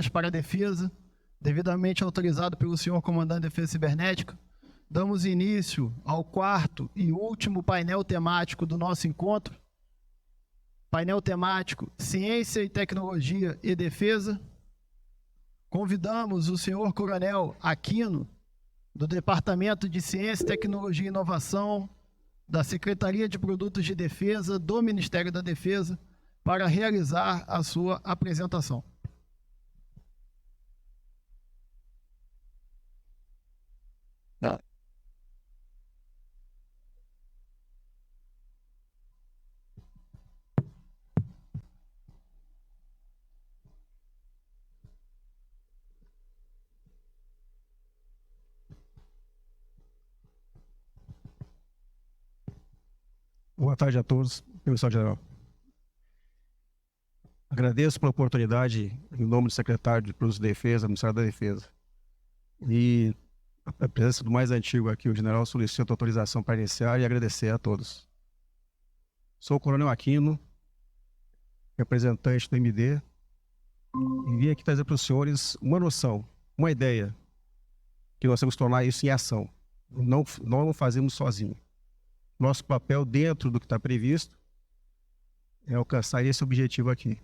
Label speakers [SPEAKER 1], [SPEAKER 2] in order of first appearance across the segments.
[SPEAKER 1] Estratégias para a Defesa, devidamente autorizado pelo senhor Comandante de Defesa Cibernética, damos início ao quarto e último painel temático do nosso encontro. Painel temático Ciência e Tecnologia e Defesa. Convidamos o senhor Coronel Aquino, do Departamento de Ciência, Tecnologia e Inovação, da Secretaria de Produtos de Defesa, do Ministério da Defesa, para realizar a sua apresentação.
[SPEAKER 2] Boa tarde a todos, Comissão Geral. Agradeço pela oportunidade, em nome do Secretário de Produtos de Defesa, do Ministério da Defesa. E a presença do mais antigo aqui, o General, solicita autorização para iniciar e agradecer a todos. Sou o Coronel Aquino, representante do MD, e vim aqui trazer para os senhores uma noção, uma ideia, que nós temos que tornar isso em ação. Não fazemos sozinhos. Nosso papel dentro do que está previsto é alcançar esse objetivo aqui.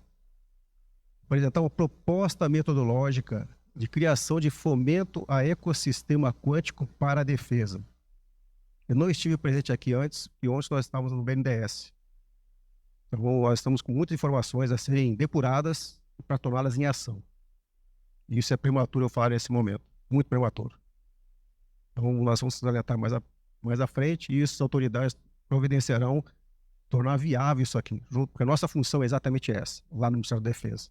[SPEAKER 2] Apresentar uma proposta metodológica de criação de fomento a ecossistema quântico para a defesa. Eu não estive presente aqui antes, e ontem nós estávamos no BNDES. Então, nós estamos com muitas informações a serem depuradas para torná-las em ação. E isso é prematuro eu falar nesse momento, muito prematuro. Então, nós vamos nos alertar mais à frente, e as autoridades providenciarão tornar viável isso aqui, porque a nossa função é exatamente essa, lá no Ministério da Defesa.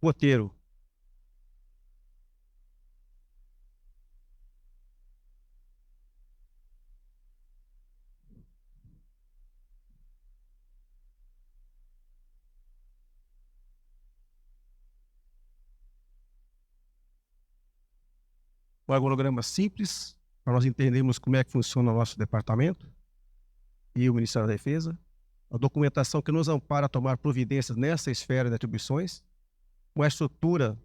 [SPEAKER 2] Roteiro. Um organograma simples, para nós entendermos como é que funciona o nosso departamento e o Ministério da Defesa. A documentação que nos ampara a tomar providências nessa esfera de atribuições. Uma estrutura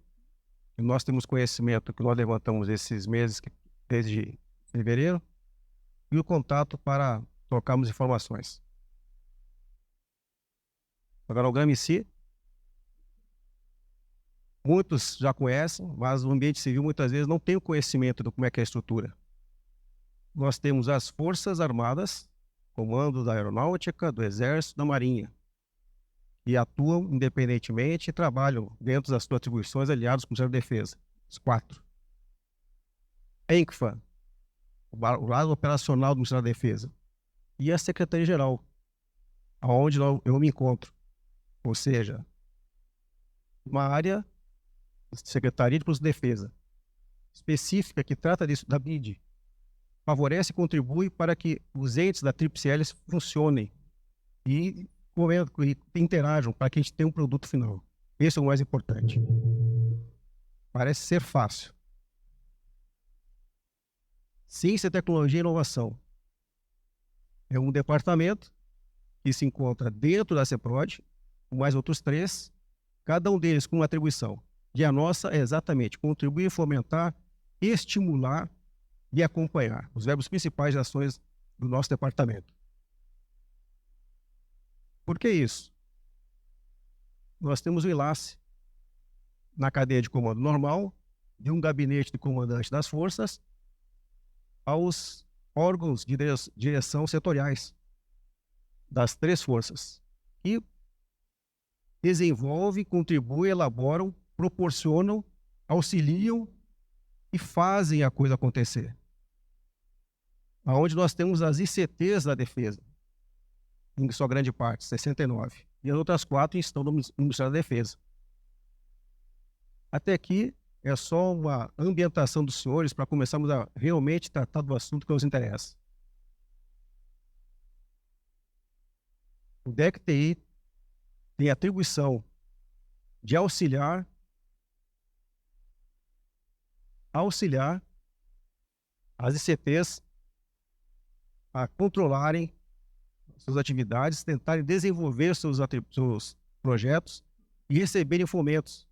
[SPEAKER 2] que nós temos conhecimento, que nós levantamos esses meses, desde fevereiro. E o contato para trocarmos informações. O organograma em si, muitos já conhecem, mas o ambiente civil muitas vezes não tem o conhecimento de como é que é a estrutura. Nós temos as Forças Armadas, comando da Aeronáutica, do Exército, da Marinha, que atuam independentemente e trabalham dentro das suas atribuições aliados com o Ministério da Defesa. Os 4. ENCFA, o lado operacional do Ministério da Defesa. E a Secretaria-Geral, onde eu me encontro. Ou seja, uma área, Secretaria de Produtos de Defesa, específica que trata disso, da BID, favorece e contribui para que os entes da TRIPS-L funcionem e interajam para que a gente tenha um produto final. Esse é o mais importante. Parece ser fácil. Ciência, Tecnologia e Inovação. É um departamento que se encontra dentro da CEPROD, com mais outros 3, cada um deles com uma atribuição. E a nossa é exatamente contribuir, fomentar, estimular e acompanhar os verbos principais de ações do nosso departamento. Por que isso? Nós temos o enlace na cadeia de comando normal, de um gabinete de comandante das forças, aos órgãos de direção setoriais das 3 forças, que desenvolvem, contribuem, elaboram, proporcionam, auxiliam e fazem a coisa acontecer. Onde nós temos as ICTs da defesa, em sua grande parte, 69, e as outras 4 estão no Ministério da Defesa. Até aqui é só uma ambientação dos senhores para começarmos a realmente tratar do assunto que nos interessa. O DEC-TI tem atribuição de auxiliar as ICTs a controlarem suas atividades, tentarem desenvolver seus projetos e receberem fomentos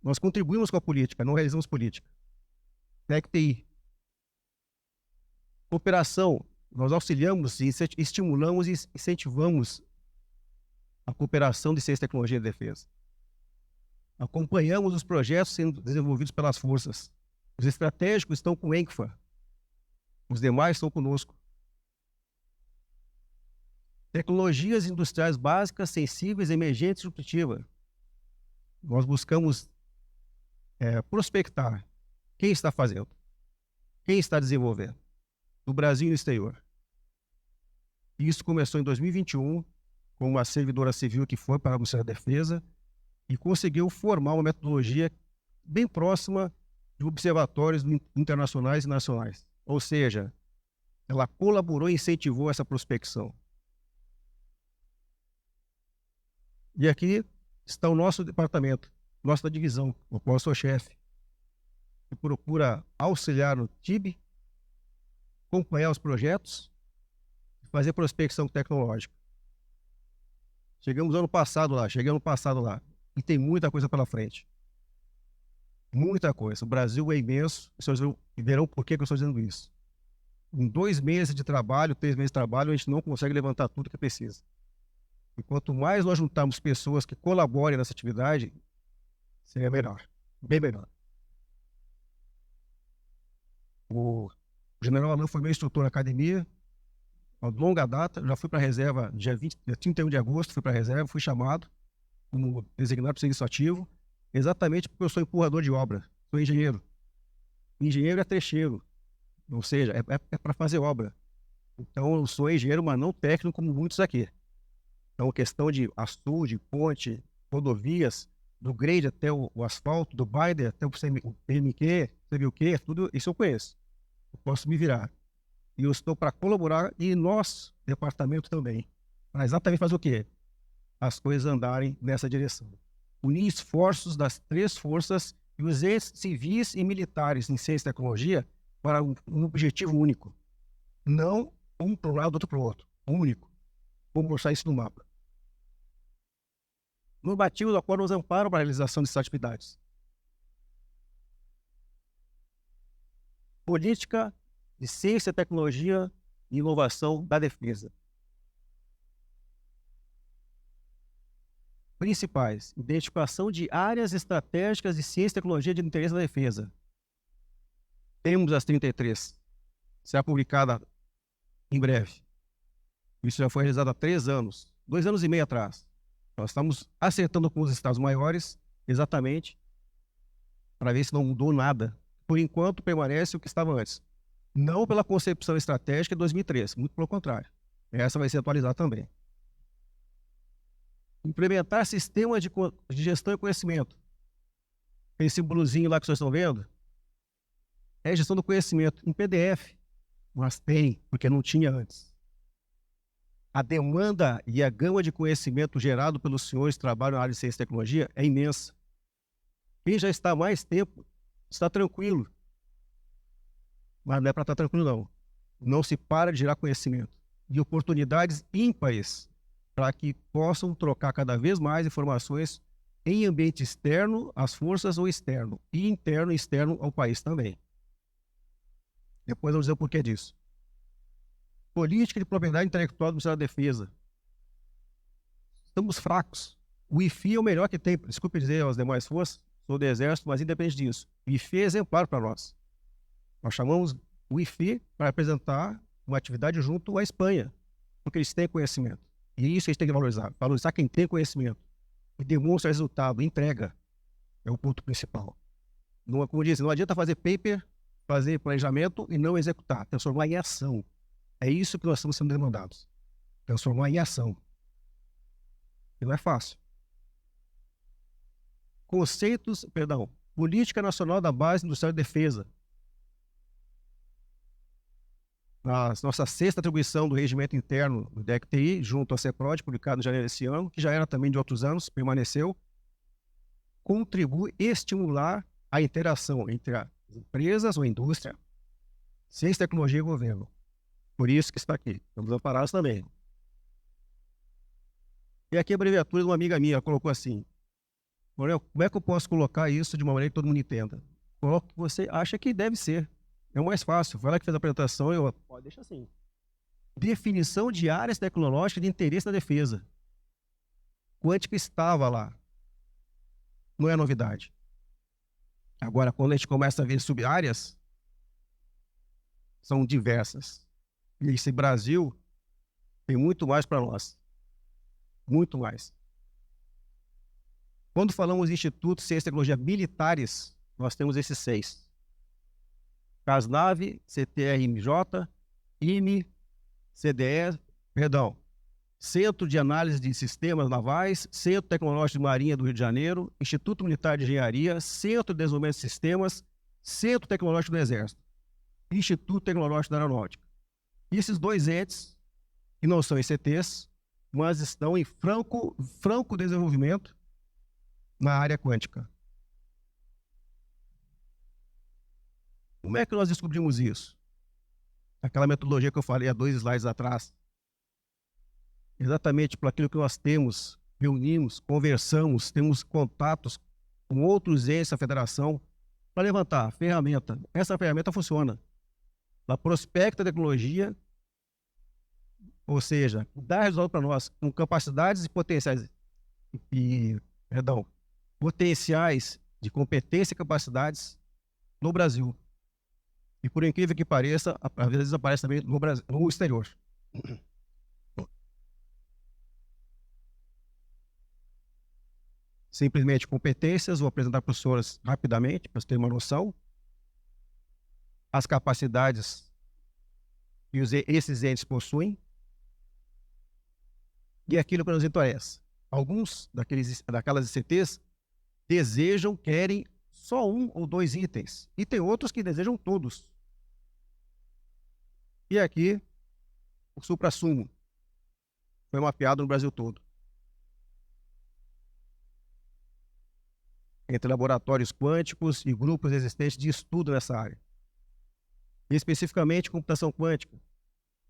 [SPEAKER 2] Nós contribuímos com a política, não realizamos política. DEC-TI. Cooperação. Nós auxiliamos, estimulamos e incentivamos a cooperação de ciência, tecnologia e defesa. Acompanhamos os projetos sendo desenvolvidos pelas forças. Os estratégicos estão com o ENCFA. Os demais estão conosco. Tecnologias industriais básicas, sensíveis, emergentes e disruptivas. Nós buscamos prospectar quem está fazendo, quem está desenvolvendo, no Brasil e no exterior. Isso começou em 2021, com uma servidora civil que foi para o Ministério da Defesa e conseguiu formar uma metodologia bem próxima de observatórios internacionais e nacionais. Ou seja, ela colaborou e incentivou essa prospecção. E aqui está o nosso departamento, nossa divisão, o qual eu sou chefe, que procura auxiliar no TIB, acompanhar os projetos e fazer prospecção tecnológica. Cheguei ano passado lá, e tem muita coisa pela frente. Muita coisa. O Brasil é imenso, vocês verão por que eu estou dizendo isso. Em 2 meses de trabalho, 3 meses de trabalho, a gente não consegue levantar tudo que precisa. E quanto mais nós juntarmos pessoas que colaborem nessa atividade, seria melhor, bem melhor. O general Alain foi meu instrutor na academia, a longa data, já fui para a reserva, dia 31 de agosto, fui para a reserva, fui chamado como designado para serviço ativo, exatamente porque eu sou empurrador de obra, sou engenheiro. Engenheiro é trecheiro, ou seja, é para fazer obra. Então eu sou engenheiro, mas não técnico como muitos aqui. Então a questão de açude, ponte, rodovias, do grade até o asfalto, do binder até o PMQ, CVQ, tudo isso eu conheço. Eu posso me virar. E eu estou para colaborar, e nós, departamento também, para exatamente fazer o quê? As coisas andarem nessa direção. Unir esforços das 3 forças e os entes civis e militares em ciência e tecnologia para um objetivo único. Não um para um lado, outro para o outro. Único. Vamos mostrar isso no mapa. Normativos do acordo nos amparam para a realização dessas atividades. Política de ciência, tecnologia e inovação da defesa. Principais: identificação de áreas estratégicas de ciência e tecnologia de interesse da defesa. Temos as 33. Será publicada em breve. Isso já foi realizado há 3 anos, 2 anos e meio atrás. Nós estamos acertando com os estados maiores, exatamente, para ver se não mudou nada. Por enquanto, permanece o que estava antes. Não pela concepção estratégica de 2003, muito pelo contrário. Essa vai ser atualizada também. Implementar sistema de gestão e conhecimento. Esse símbolozinho lá que vocês estão vendo é gestão do conhecimento em PDF, mas tem, porque não tinha antes. A demanda e a gama de conhecimento gerado pelos senhores que trabalham na área de ciência e tecnologia é imensa. Quem já está há mais tempo está tranquilo. Mas não é para estar tranquilo, não. Não se para de gerar conhecimento. E oportunidades ímpares para que possam trocar cada vez mais informações em ambiente externo às forças ou externo. E interno e externo ao país também. Depois eu vou dizer o porquê disso. Política de propriedade intelectual do Ministério da Defesa. Estamos fracos. O IFI é o melhor que tem. Desculpe dizer aos demais forças, sou do Exército, mas independente disso. O IFI é exemplar para nós. Nós chamamos o IFI para apresentar uma atividade junto à Espanha, porque eles têm conhecimento. E isso a gente tem que valorizar. Valorizar quem tem conhecimento e demonstra resultado, entrega. É o ponto principal. Não, como disse, não adianta fazer paper, fazer planejamento e não executar. Transformar em ação. É isso que nós estamos sendo demandados. Transformar em ação. E não é fácil. Política Nacional da Base Industrial de Defesa. A nossa 6ª atribuição do regimento interno do DEC-TI, junto ao CEPROD, publicado em janeiro desse ano, que já era também de outros anos, permaneceu, contribui a estimular a interação entre as empresas ou a indústria, ciência, tecnologia e governo. Por isso que está aqui. Estamos amparados também. E aqui a abreviatura de uma amiga minha, ela colocou assim: Coronel, como é que eu posso colocar isso de uma maneira que todo mundo entenda? Coloque o que você acha que deve ser. É o mais fácil. Foi lá que fez a apresentação, eu... Pode deixar assim. Definição de áreas tecnológicas de interesse da defesa. Quântica estava lá. Não é novidade. Agora, quando a gente começa a ver sub-áreas, são diversas. E esse Brasil tem muito mais para nós. Muito mais. Quando falamos de Instituto de Ciência e Tecnologia Militares, nós temos esses 6. CASNAV, CTRMJ, IME, CDE, perdão, Centro de Análise de Sistemas Navais, Centro Tecnológico de Marinha do Rio de Janeiro, Instituto Militar de Engenharia, Centro de Desenvolvimento de Sistemas, Centro Tecnológico do Exército, Instituto Tecnológico da Aeronáutica. E esses 2 entes, que não são ICTs, mas estão em franco desenvolvimento na área quântica. Como é que nós descobrimos isso? Aquela metodologia que eu falei há 2 slides atrás. Exatamente por aquilo que nós temos, reunimos, conversamos, temos contatos com outros entes da federação para levantar a ferramenta. Essa ferramenta funciona. Ela prospecta a tecnologia, ou seja, dá resultado para nós com capacidades e potenciais potenciais de competência e capacidades no Brasil. E por incrível que pareça, às vezes aparece também no Brasil, no exterior. Simplesmente competências, vou apresentar para os senhores rapidamente, para vocês terem uma noção. As capacidades que esses entes possuem. E aquilo que nos interessa. Alguns daquelas ICTs desejam, querem só 1 ou 2 itens. E tem outros que desejam todos. E aqui, o suprassumo foi mapeado no Brasil todo. Entre laboratórios quânticos e grupos existentes de estudo nessa área. E especificamente computação quântica,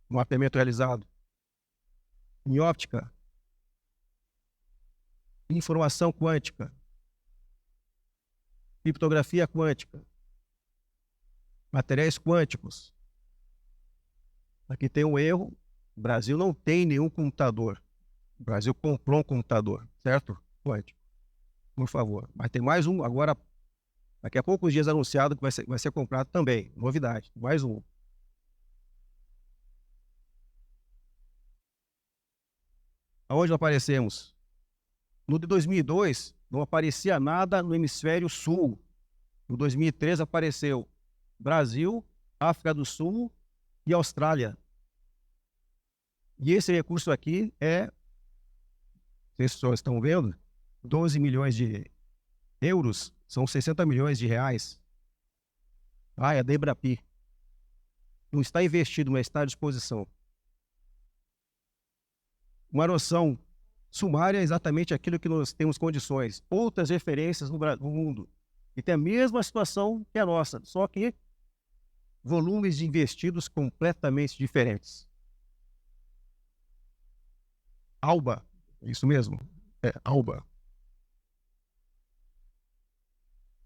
[SPEAKER 2] mapeamento realizado em óptica, informação quântica, criptografia quântica, materiais quânticos. Aqui tem um erro, o Brasil não tem nenhum computador. O Brasil comprou um computador, certo? Quântico. Por favor. Mas tem mais um, agora, daqui a poucos dias anunciado que vai ser comprado também. Novidade, mais um. Aonde aparecemos? No de 2002, não aparecia nada no hemisfério sul. No 2003 apareceu Brasil, África do Sul e Austrália. E esse recurso aqui é, não sei se vocês estão vendo, 12 milhões de euros, são 60 milhões de reais. É da Embrapi. Não está investido, mas está à disposição. Uma noção sumária é exatamente aquilo que nós temos condições. Outras referências no mundo. E tem a mesma situação que a nossa, só que volumes de investidos completamente diferentes. ALBA, isso mesmo, ALBA.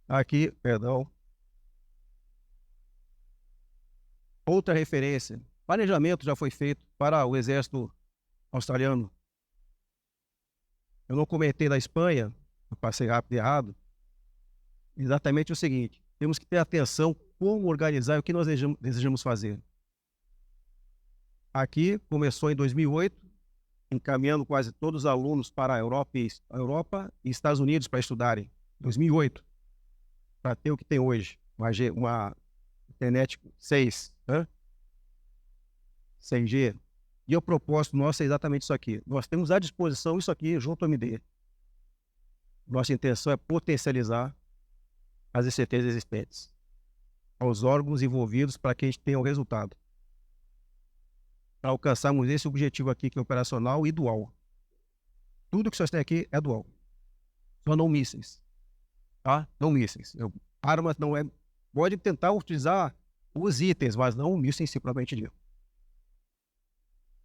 [SPEAKER 2] Aqui, perdão. Outra referência. Planejamento já foi feito para o exército australiano. Eu não comentei da Espanha, eu passei rápido e errado. Exatamente o seguinte, temos que ter atenção como organizar e o que nós desejamos fazer. Aqui começou em 2008, encaminhando quase todos os alunos para a Europa e Estados Unidos para estudarem. 2008, para ter o que tem hoje, uma internet 6, 6G. E o propósito nosso é exatamente isso aqui. Nós temos à disposição isso aqui junto ao MD. Nossa intenção é potencializar as ICTs existentes aos órgãos envolvidos para que a gente tenha o resultado. Para alcançarmos esse objetivo aqui que é operacional e dual. Tudo que vocês têm aqui é dual. Só não mísseis. Tá? Não mísseis. Armas não é... Pode tentar utilizar os itens, mas não o míssil em si propriamente dito.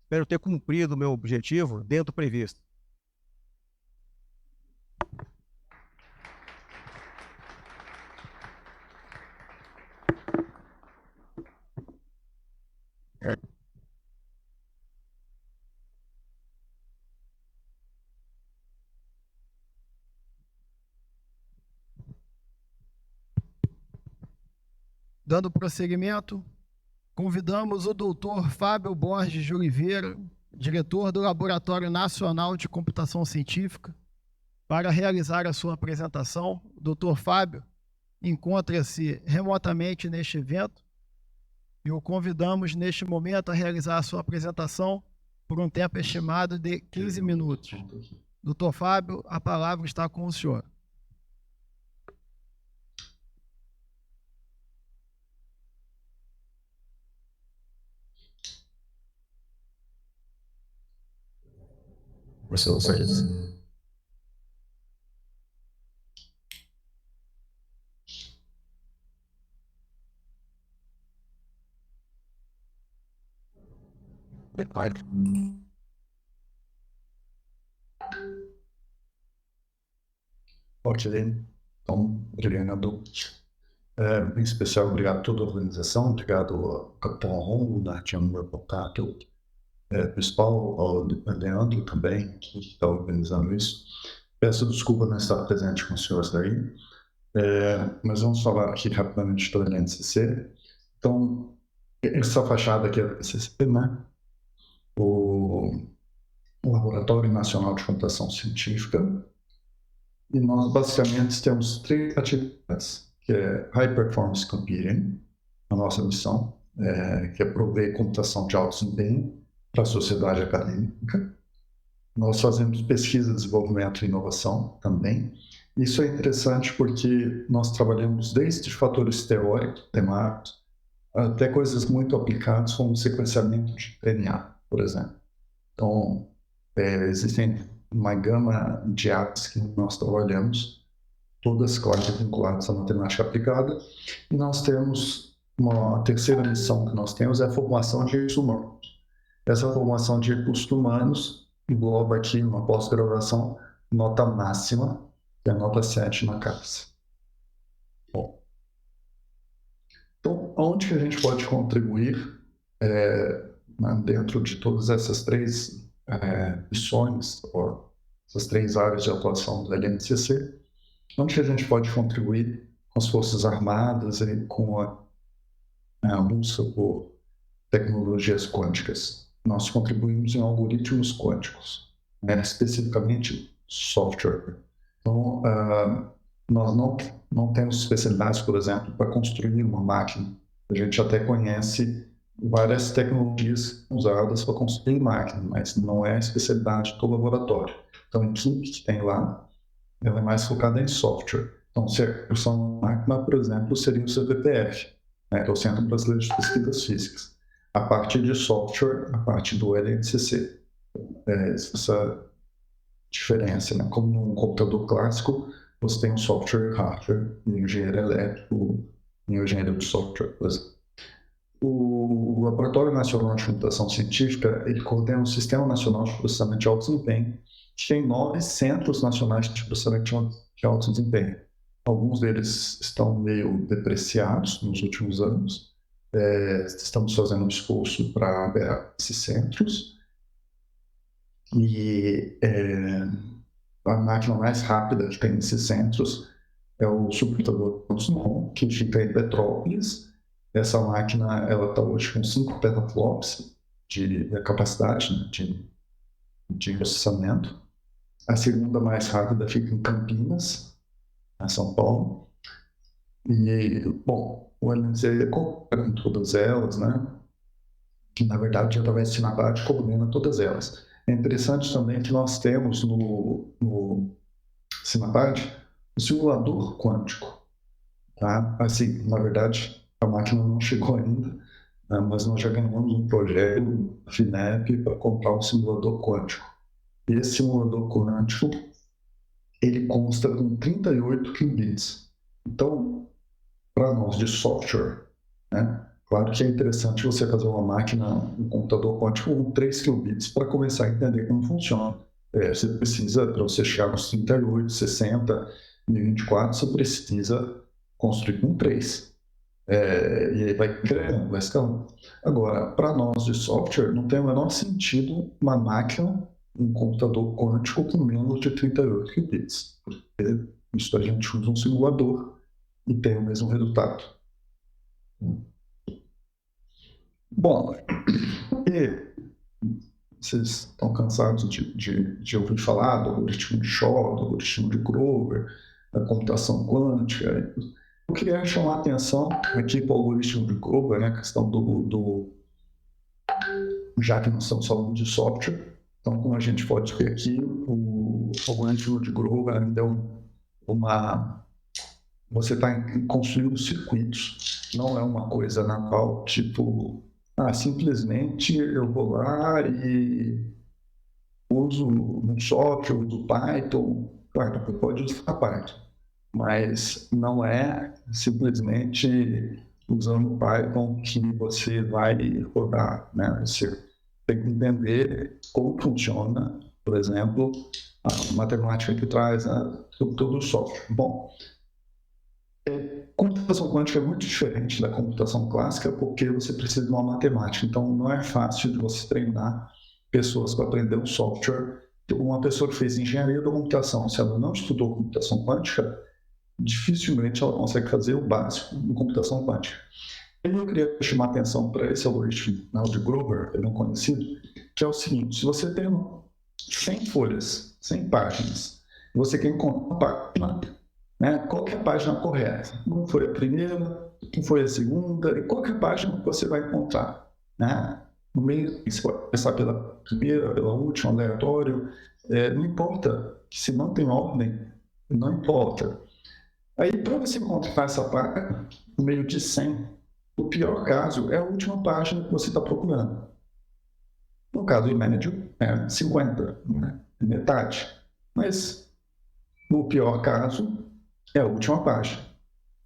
[SPEAKER 2] Espero ter cumprido o meu objetivo dentro do previsto.
[SPEAKER 1] Dando prosseguimento, convidamos o doutor Fábio Borges de Oliveira, diretor do Laboratório Nacional de Computação Científica, para realizar a sua apresentação. O doutor Fábio encontra-se remotamente neste evento e o convidamos neste momento a realizar a sua apresentação por um tempo estimado de 15 minutos. Doutor Fábio, a palavra está com o senhor.
[SPEAKER 3] Ok, então, obrigado. Em especial, obrigado a toda a organização, obrigado ao Capitão Ron, da Tiamur Pocato, principal, ao Leandro também, que está organizando isso. Peço desculpa não estar presente com os senhores daí, mas vamos falar aqui rapidamente da NCC. Então, essa fachada aqui é da NCC, né? O Laboratório Nacional de Computação Científica. E nós, basicamente, temos 3 atividades, que é High Performance Computing, a nossa missão, que é prover computação de alto desempenho para a sociedade acadêmica. Nós fazemos pesquisa, desenvolvimento e inovação também. Isso é interessante porque nós trabalhamos desde fatores teóricos, temáticos, até coisas muito aplicadas, como sequenciamento de DNA, por exemplo. Então, existem uma gama de áreas que nós trabalhamos, todas, claro, vinculadas à matemática aplicada. E nós temos uma terceira missão que nós temos, é a formação de recursos humanos. Essa formação de recursos humanos engloba aqui, uma pós-graduação, nota máxima, que é a nota 7 na CAPES. Bom, então, onde que a gente pode contribuir dentro de todas essas 3 missões, ou essas 3 áreas de atuação da LNCC, onde que a gente pode contribuir com as Forças Armadas e com a busca por tecnologias quânticas? Nós contribuímos em algoritmos quânticos, especificamente software. Então, nós não temos especialidades, por exemplo, para construir uma máquina. A gente até conhece várias tecnologias usadas para construir máquina, mas não é a especialidade do laboratório. Então, a equipe que tem lá, ela é mais focada em software. Então, se a construção máquina, por exemplo, seria o CBPF, que é o Centro Brasileiro de Pesquisas Físicas. A parte de software, a parte do LNCC. Essa diferença, né? Como num computador clássico, você tem o software e hardware, engenheiro elétrico, engenheiro de software, por exemplo. O Laboratório Nacional de Computação Científica, ele coordena o Sistema Nacional de Processamento de Alto Desempenho, que tem 9 centros nacionais de processamento de alto desempenho. Alguns deles estão meio depreciados nos últimos anos. Estamos fazendo um esforço para aberrar esses centros. E a máquina mais rápida que tem nesses centros é o supercomputador Thomson, que fica em Petrópolis. Essa máquina está hoje com 5 petaflops de capacidade, né, de processamento. A segunda mais rápida fica em Campinas, em São Paulo. E, bom, o LNC coordena todas elas, né? Que, na verdade, através de Sinapad coordena todas elas. É interessante também que nós temos no Sinapad um simulador quântico. Tá? Assim, na verdade, a máquina não chegou ainda, né, mas nós já ganhamos um projeto, FINEP, para comprar um simulador quântico. E esse simulador quântico, ele consta com 38 qubits. Então, para nós de software, né, claro que é interessante você fazer uma máquina, um computador quântico com 3 qubits para começar a entender como funciona. Você precisa, para você chegar nos 38, 60, 1024, você precisa construir com 3. E aí vai crescendo, vai escalando. Agora, para nós de software, não tem o menor sentido uma máquina, um computador quântico com menos de 38 qubits. Porque isso a gente usa um simulador e tem o mesmo resultado. Bom, e vocês estão cansados de ouvir falar do algoritmo de Shor, do algoritmo de Grover, da computação quântica. Eu queria chamar a atenção aqui para o algoritmo de Grover, né, a questão já que nós estamos falando de software, então como a gente pode ver aqui, o algoritmo de Grover ainda é você está construindo circuitos, não é uma coisa na qual, tipo, simplesmente eu vou lá e uso um software, uso Python, claro, você pode usar Python, mas não é simplesmente usando Python que você vai rodar, né? Você tem que entender como funciona, por exemplo, a matemática que traz todo o software. Bom, computação quântica é muito diferente da computação clássica porque você precisa de uma matemática, então não é fácil de você treinar pessoas para aprender um software. Uma pessoa que fez engenharia da computação, se ela não estudou computação quântica, dificilmente ela consegue fazer o básico em computação quântica. Eu queria chamar a atenção para esse algoritmo de Grover, não conhecido, que é o seguinte: se você tem 100 folhas, 100 páginas, você quer encontrar uma página, né? Qual que é a página correta? Não foi a primeira, não foi a segunda, e qual que é a página que você vai encontrar, né? No meio, você pode começar pela primeira, pela última, aleatório, não importa, se não tem ordem, não importa. Aí, para você encontrar essa página, no meio de 100, o pior caso é a última página que você está procurando. No caso, em médio, é 50, né? Metade. Mas, no pior caso, é a última página.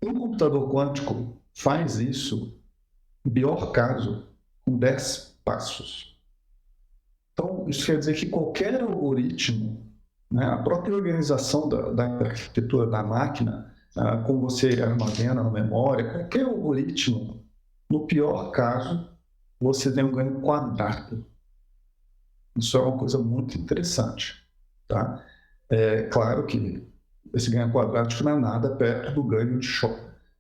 [SPEAKER 3] Um computador quântico faz isso, no pior caso, com 10 passos. Então, isso quer dizer que qualquer algoritmo, né, a própria organização da arquitetura da máquina, como você armazena na memória, qualquer algoritmo, no pior caso, você tem um ganho quadrado. Isso é uma coisa muito interessante, tá? É claro que esse ganho quadrático não é nada perto do ganho de Shor,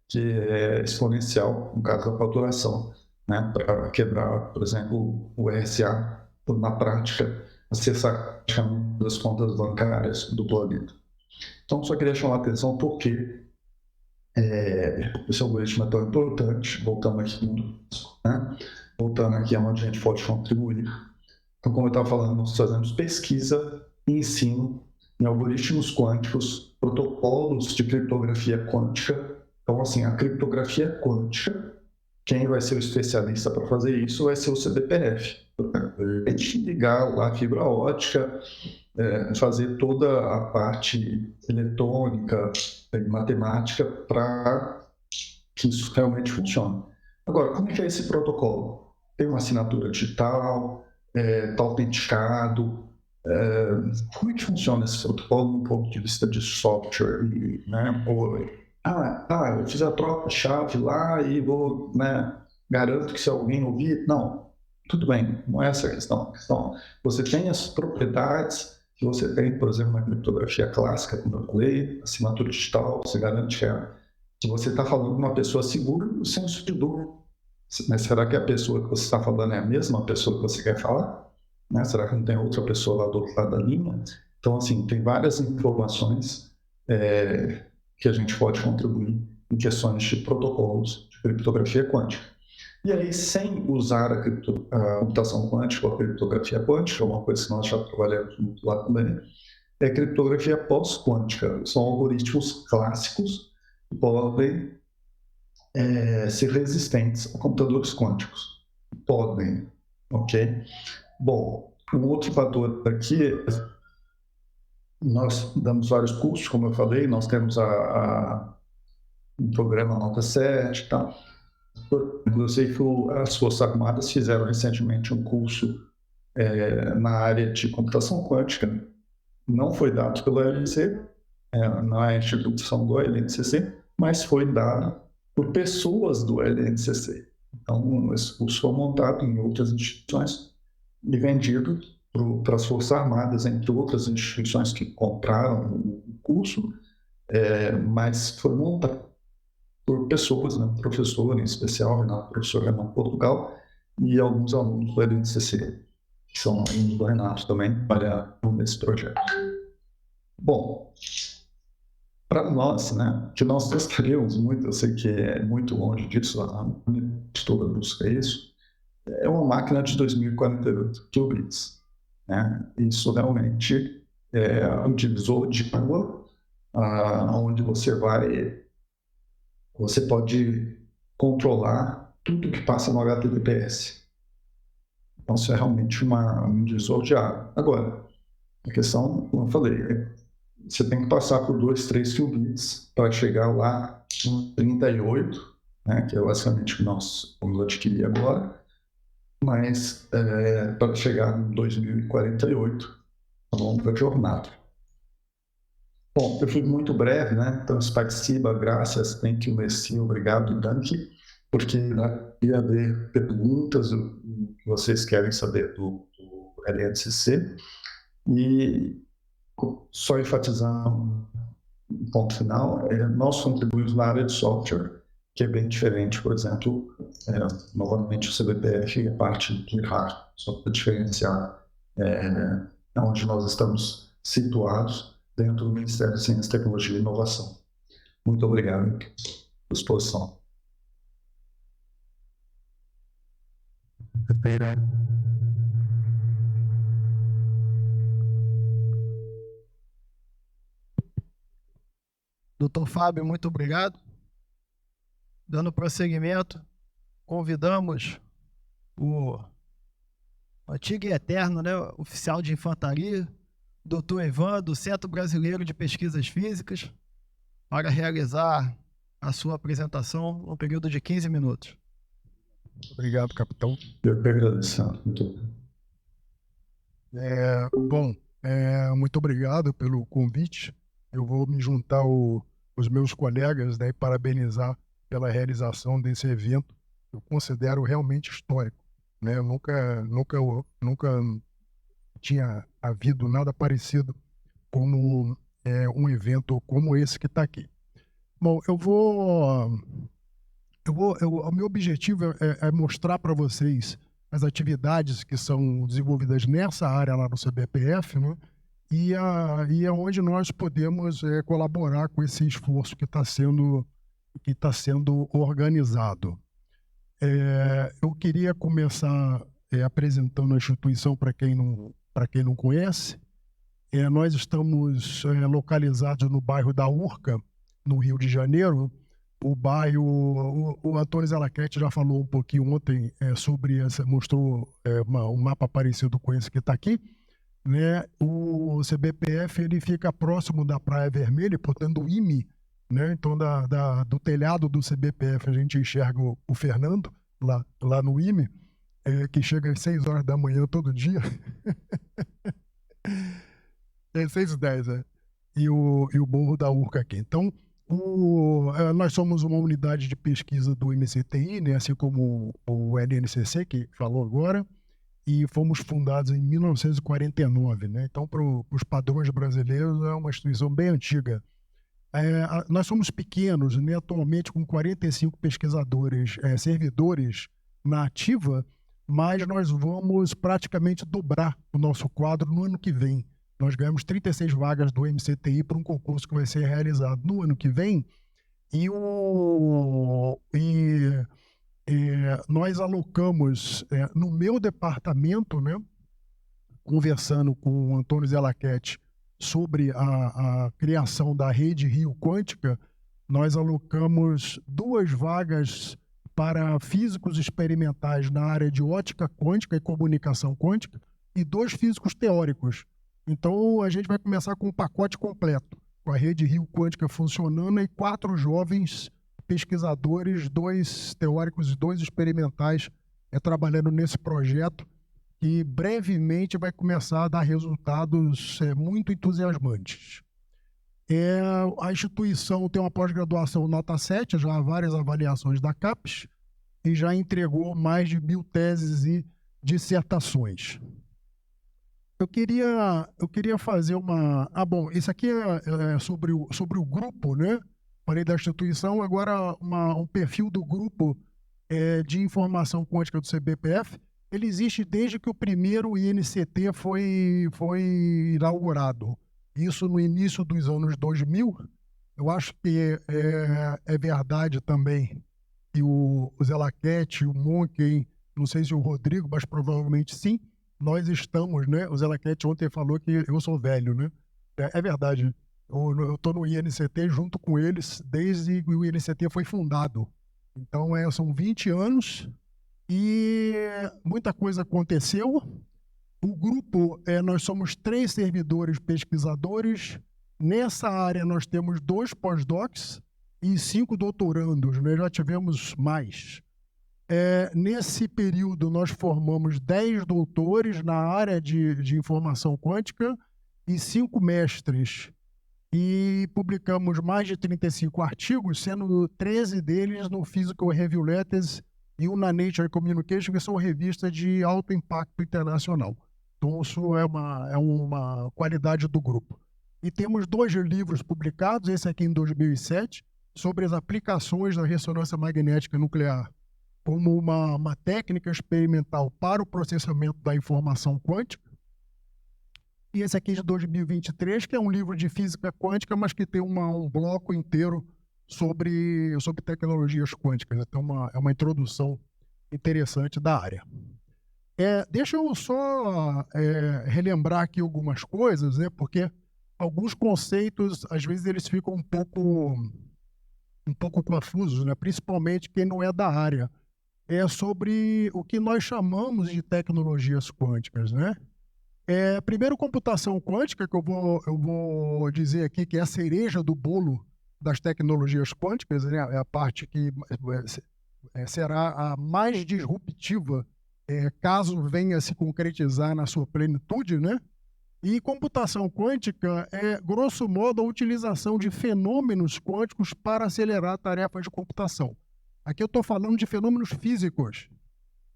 [SPEAKER 3] que é exponencial, no caso da faturação, né? Para quebrar, por exemplo, o RSA, na prática, acessar as contas bancárias do planeta. Então, só queria chamar a atenção porque esse algoritmo é tão importante, voltando aqui, né? Voltando aqui aonde a gente pode contribuir. Então, como eu estava falando, nós fazemos pesquisa e ensino em algoritmos quânticos, protocolos de criptografia quântica. Então, assim, a criptografia quântica, quem vai ser o especialista para fazer isso vai ser o CDPF. A gente ligar lá a fibra ótica, fazer toda a parte eletrônica e matemática para que isso realmente funcione. Agora, como é que é esse protocolo? Tem uma assinatura digital, está autenticado. Como é que funciona esse protocolo do ponto de vista de software? Né? Eu fiz a troca-chave lá e vou, né, garanto que se alguém ouvir... Não, tudo bem, não é essa a questão. Você tem as propriedades que você tem, por exemplo, na criptografia clássica, como eu falei, assinatura digital, você garante que você está falando com uma pessoa segura no senso de dúvida. Mas será que a pessoa que você está falando é a mesma pessoa que você quer falar? Né? Será que não tem outra pessoa lá do outro lado da linha? Então, assim, tem várias informações que a gente pode contribuir em questões de protocolos de criptografia quântica. E aí, sem usar a computação quântica ou a criptografia quântica, uma coisa que nós já trabalhamos muito lá também, é a criptografia pós-quântica. São algoritmos clássicos que podem ser resistentes a computadores quânticos. Podem, ok? Bom, um outro fator aqui, nós damos vários cursos, como eu falei, nós temos um programa Nota 7 e tal. Eu sei que as Forças Armadas fizeram recentemente um curso na área de computação quântica. Não foi dado pelo LNC, não é a instituição do LNCC, mas foi dado por pessoas do LNCC. Então, esse curso foi montado em outras instituições e vendido para as Forças Armadas, entre outras instituições que compraram o curso, mas foi montado por pessoas, né? Professor em especial, Renato, professor Renato Portugal, e alguns alunos do LNCC, que são alunos do Renato também, trabalham nesse projeto. Bom, para nós, né, que nós gostaríamos muito, eu sei que é muito longe disso, a toda busca isso, é uma máquina de 2048 qubits, né? Isso realmente é um divisor de água, onde você pode controlar tudo que passa no HTTPS. Então, isso é realmente um divisor de água. Agora, a questão, como eu falei, você tem que passar por 2, 3 qubits para chegar lá no 38, né, que é basicamente o que nós vamos adquirir agora, mas para chegar em 2048, a longa jornada. Bom, eu fui muito breve, né? Então, participa, graças, thank you, merci, obrigado, danke, porque ia haver perguntas que vocês querem saber do LNCC, e só enfatizar um ponto final, nós contribuímos na área de software, que é bem diferente, por exemplo, novamente o CBPF é parte do hardware, só para diferenciar onde nós estamos situados dentro do Ministério de Ciência, Tecnologia e Inovação. Muito obrigado pela exposição.
[SPEAKER 1] Doutor Fábio, muito obrigado. Dando prosseguimento, convidamos o antigo e eterno, né, oficial de infantaria, doutor Ivan, do Centro Brasileiro de Pesquisas Físicas, para realizar a sua apresentação no período de 15 minutos.
[SPEAKER 4] Obrigado, capitão.
[SPEAKER 3] Eu que agradeço. Muito
[SPEAKER 4] Muito obrigado pelo convite. Eu vou me juntar aos meus colegas, né, e parabenizar pela realização desse evento. Eu considero realmente histórico, né? Nunca tinha havido nada parecido como um evento como esse que está aqui. Bom, o meu objetivo é mostrar para vocês as atividades que são desenvolvidas nessa área lá no CBPF, né? E é onde nós podemos colaborar com esse esforço que está sendo organizado. Eu queria começar apresentando a instituição para quem não conhece. Nós estamos localizados no bairro da Urca, no Rio de Janeiro. O bairro, o Antônio Zalaquete já falou um pouquinho ontem sobre mostrou um mapa parecido com esse que está aqui, né? O CBPF ele fica próximo da Praia Vermelha, portanto do IME, né? Então do telhado do CBPF a gente enxerga o Fernando lá no IME, que chega às 6 horas da manhã todo dia. 6h10, né? E o Morro da Urca aqui. Então, nós somos uma unidade de pesquisa do MCTI, né? Assim como o LNCC, que falou agora, e fomos fundados em 1949, né? Então, para os padrões brasileiros, é uma instituição bem antiga. Nós somos pequenos, né? Atualmente com 45 pesquisadores, servidores na ativa, mas nós vamos praticamente dobrar o nosso quadro no ano que vem. Nós ganhamos 36 vagas do MCTI para um concurso que vai ser realizado no ano que vem, e nós alocamos no meu departamento, né, conversando com o Antônio Zalaquete sobre a criação da rede Rio Quântica, nós alocamos 2 vagas para físicos experimentais na área de ótica quântica e comunicação quântica e 2 físicos teóricos. Então, a gente vai começar com um pacote completo, com a rede Rio Quântica funcionando e 4 jovens pesquisadores, 2 teóricos e 2 experimentais trabalhando nesse projeto, que brevemente vai começar a dar resultados muito entusiasmantes. A instituição tem uma pós-graduação nota 7, já há várias avaliações da CAPES, e já entregou mais de 1000 teses e dissertações. Eu queria fazer uma... bom, isso aqui é sobre o grupo, né? falei da instituição, agora um perfil do grupo de informação quântica do CBPF. Ele existe desde que o primeiro INCT foi inaugurado. Isso no início dos anos 2000. Eu acho que é verdade também que o Zé Laquete, o Monken, não sei se o Rodrigo, mas provavelmente sim, nós estamos, né? O Zé Laquete ontem falou que eu sou velho, né? É verdade. Eu estou no INCT junto com eles desde que o INCT foi fundado. Então, são 20 anos e muita coisa aconteceu. O grupo, nós somos 3 servidores pesquisadores. Nessa área, nós temos 2 pós-docs e 5 doutorandos, né? Já tivemos mais. Nesse período, nós formamos 10 doutores na área de informação quântica e 5 mestres. E publicamos mais de 35 artigos, sendo 13 deles no Physical Review Letters e um na Nature Communication, que são revistas de alto impacto internacional. Então, isso é uma qualidade do grupo. E temos 2 livros publicados, esse aqui em 2007, sobre as aplicações da ressonância magnética nuclear como uma técnica experimental para o processamento da informação quântica. E esse aqui de 2023, que é um livro de física quântica, mas que tem um bloco inteiro sobre tecnologias quânticas. Então, é uma introdução interessante da área. Deixa eu só relembrar aqui algumas coisas, né? Porque alguns conceitos, às vezes, eles ficam um pouco confusos, né? Principalmente quem não é da área. Sobre o que nós chamamos de tecnologias quânticas, né? Primeiro, computação quântica, que eu vou dizer aqui que é a cereja do bolo das tecnologias quânticas, né? É a parte que será a mais disruptiva, caso venha se concretizar na sua plenitude, né? E computação quântica é, grosso modo, a utilização de fenômenos quânticos para acelerar tarefas de computação. Aqui eu estou falando de fenômenos físicos,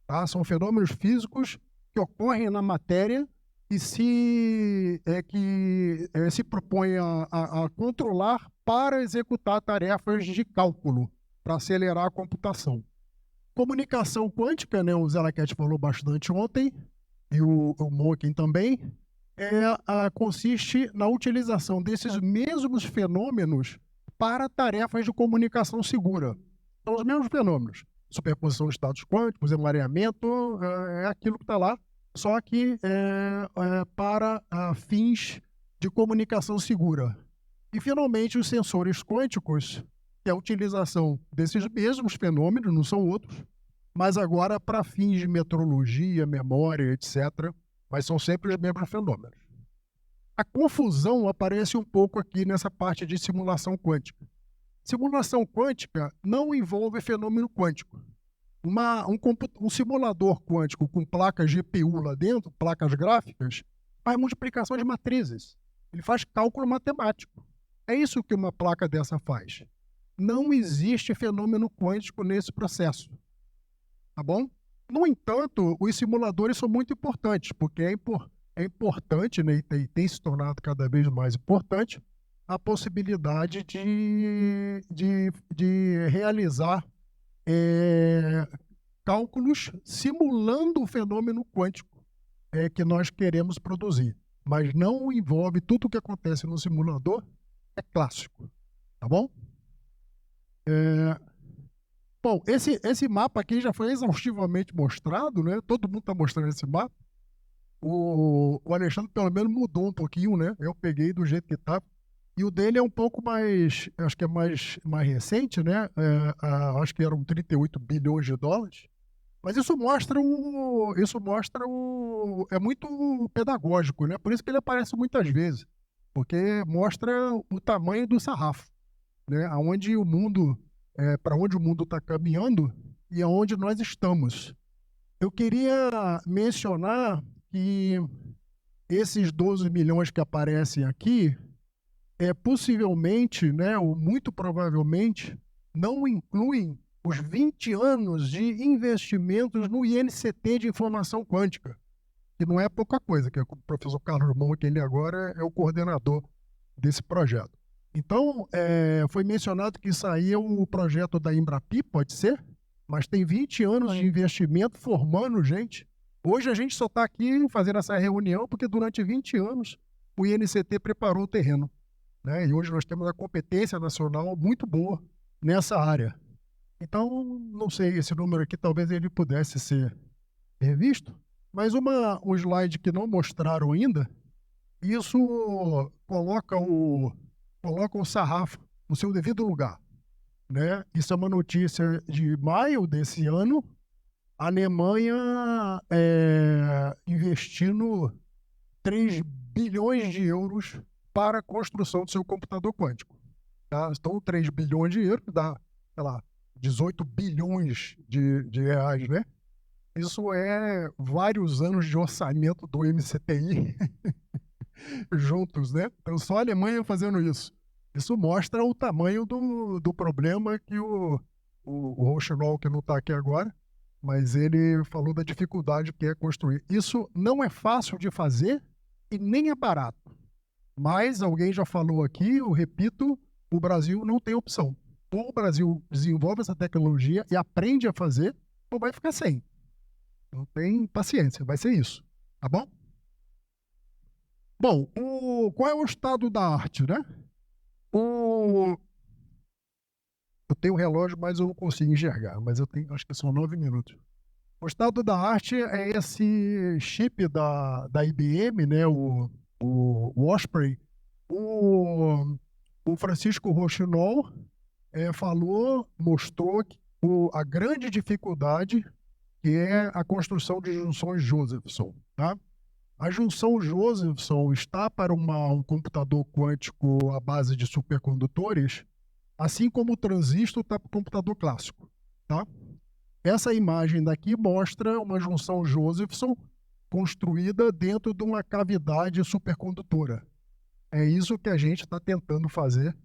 [SPEAKER 4] tá? São fenômenos físicos que ocorrem na matéria e se propõem a controlar para executar tarefas de cálculo, para acelerar a computação. Comunicação quântica, né? O Zé Laquete falou bastante ontem, e o Monken também, consiste na utilização desses mesmos fenômenos para tarefas de comunicação segura. São os mesmos fenômenos. Superposição de estados quânticos, emaranhamento, é aquilo que está lá, só que para fins de comunicação segura. E, finalmente, os sensores quânticos, que é a utilização desses mesmos fenômenos, não são outros, mas agora para fins de metrologia, memória, etc., mas são sempre os mesmos fenômenos. A confusão aparece um pouco aqui nessa parte de simulação quântica. Simulação quântica não envolve fenômeno quântico. Um simulador quântico com placas GPU lá dentro, placas gráficas, faz multiplicação de matrizes. Ele faz cálculo matemático. É isso que uma placa dessa faz. Não existe fenômeno quântico nesse processo. Tá bom? No entanto, os simuladores são muito importantes, porque é importante, né, e tem se tornado cada vez mais importante, a possibilidade de realizar cálculos simulando o fenômeno quântico que nós queremos produzir. Mas não envolve tudo o que acontece no simulador, é clássico. Tá bom? Bom, esse mapa aqui já foi exaustivamente mostrado, né? Todo mundo está mostrando esse mapa. O Alexandre, pelo menos, mudou um pouquinho, né? Eu peguei do jeito que estava. E o dele é um pouco mais, acho que é mais recente, né? Acho que eram 38 bilhões de dólares. Mas isso mostra é muito pedagógico, né? Por isso que ele aparece muitas vezes, porque mostra o tamanho do sarrafo, né? Para onde o mundo está caminhando e aonde nós estamos. Eu queria mencionar que esses 12 milhões que aparecem aqui possivelmente, né, ou muito provavelmente, não incluem os 20 anos de investimentos no INCT de informação quântica, que não é pouca coisa, que o professor Carlos Monken, ele agora é o coordenador desse projeto. Então, foi mencionado que isso aí é um projeto da Embrapi, pode ser? Mas tem 20 anos de investimento formando gente. Hoje a gente só está aqui fazendo essa reunião porque durante 20 anos o INCT preparou o terreno, né? E hoje nós temos a competência nacional muito boa nessa área. Então, não sei, esse número aqui talvez ele pudesse ser revisto, mas um slide que não mostraram ainda, isso coloca o sarrafo no seu devido lugar, né? Isso é uma notícia de maio desse ano. A Alemanha investindo 3 bilhões de euros para a construção do seu computador quântico. Tá? Então, 3 bilhões de euros dá, sei lá, 18 bilhões de reais, né? Isso é vários anos de orçamento do MCTI juntos, né? Então, só a Alemanha fazendo isso. Isso mostra o tamanho do problema que o Rochinol, que não está aqui agora, mas ele falou da dificuldade que é construir. Isso não é fácil de fazer e nem é barato. Mas alguém já falou aqui, eu repito, o Brasil não tem opção. Ou o Brasil desenvolve essa tecnologia e aprende a fazer, ou vai ficar sem. Não tem paciência, vai ser isso. Tá bom? Bom, qual é o estado da arte, né? Eu tenho um relógio, mas eu não consigo enxergar. Mas eu tenho, acho que são 9 minutos. O estado da arte é esse chip da IBM, né? O Osprey. O Francisco Rochinol mostrou a grande dificuldade que é a construção de junções Josephson, tá? A junção Josephson está para um computador quântico à base de supercondutores, assim como o transistor está para o computador clássico, tá? Essa imagem daqui mostra uma junção Josephson construída dentro de uma cavidade supercondutora. É isso que a gente está tentando fazer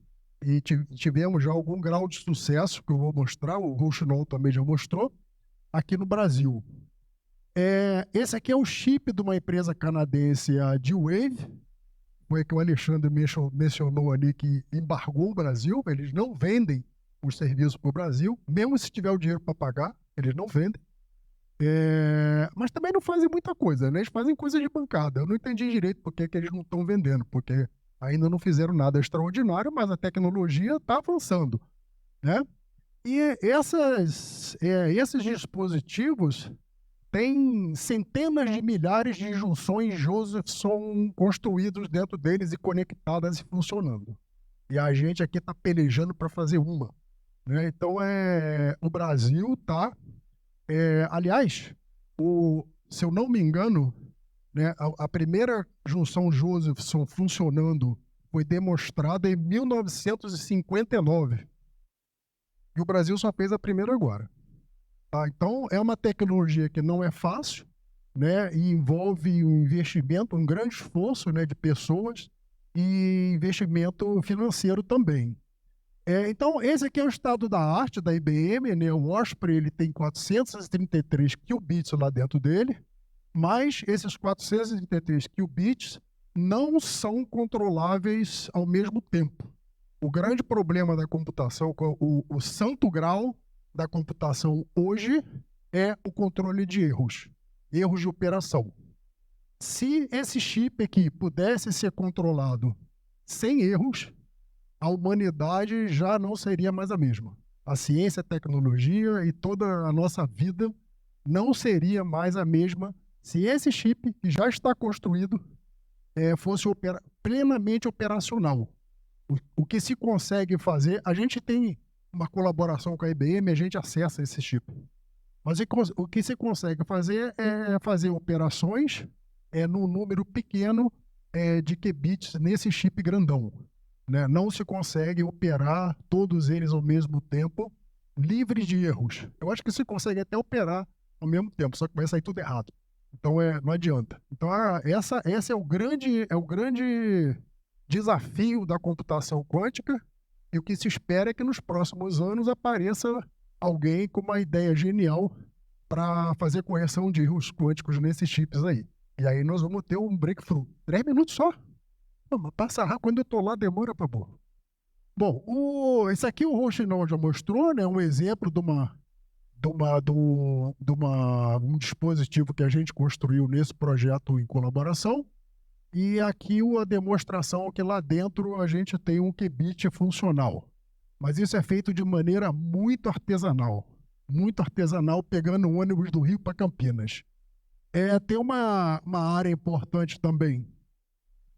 [SPEAKER 4] e tivemos já algum grau de sucesso que eu vou mostrar, o Rochinol também já mostrou, aqui no Brasil. Esse aqui é o chip de uma empresa canadense, a D-Wave, foi que o Alexandre mencionou ali que embargou o Brasil, eles não vendem os serviços para o Brasil, mesmo se tiver o dinheiro para pagar, eles não vendem. Mas também não fazem muita coisa, né? Eles fazem coisa de bancada. Eu não entendi direito por que eles não estão vendendo, porque ainda não fizeram nada extraordinário, mas a tecnologia está avançando, né? E esses dispositivos têm centenas de milhares de junções Josephson construídos dentro deles e conectadas e funcionando. E a gente aqui está pelejando para fazer uma, né? Então, o Brasil está... aliás, se eu não me engano, né, a primeira junção Josephson funcionando foi demonstrada em 1959. E o Brasil só fez a primeira agora. Tá? Então, é uma tecnologia que não é fácil, né, e envolve um investimento, um grande esforço, né, de pessoas e investimento financeiro também. Então, esse aqui é o estado da arte da IBM, né? O Osprey ele tem 433 qubits lá dentro dele, mas esses 433 qubits não são controláveis ao mesmo tempo. O grande problema da computação, o santo grau da computação hoje é o controle de erros de operação. Se esse chip aqui pudesse ser controlado sem erros, a humanidade já não seria mais a mesma. A ciência, a tecnologia e toda a nossa vida não seria mais a mesma se esse chip, que já está construído, fosse plenamente operacional. O que se consegue fazer, a gente tem uma colaboração com a IBM, a gente acessa esse chip. Mas o que se consegue fazer é fazer operações num número pequeno de qubits nesse chip grandão. Né? Não se consegue operar todos eles ao mesmo tempo, livres de erros. Eu acho que se consegue até operar ao mesmo tempo, só que vai sair tudo errado. Então não adianta. Então esse é o grande desafio da computação quântica, e o que se espera é que nos próximos anos apareça alguém com uma ideia genial para fazer correção de erros quânticos nesses chips aí. E aí nós vamos ter um breakthrough. 3 minutos só. Mas passa rápido, quando eu estou lá demora para burro. Bom, esse aqui o Rochinol já mostrou, né? Um exemplo de um dispositivo que a gente construiu nesse projeto em colaboração. E aqui a demonstração que lá dentro a gente tem um qubit funcional. Mas isso é feito de maneira muito artesanal, pegando um ônibus do Rio para Campinas. Tem uma área importante também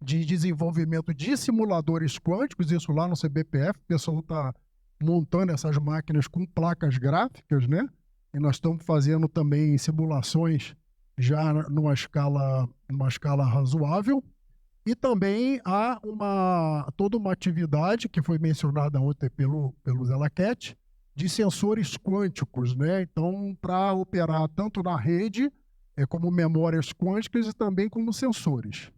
[SPEAKER 4] de desenvolvimento de simuladores quânticos, isso lá no CBPF, o pessoal está montando essas máquinas com placas gráficas, né? E nós estamos fazendo também simulações já numa escala razoável. E também há toda uma atividade que foi mencionada ontem pelo Zé Laquete, de sensores quânticos, né? Então, para operar tanto na rede, como memórias quânticas e também como sensores.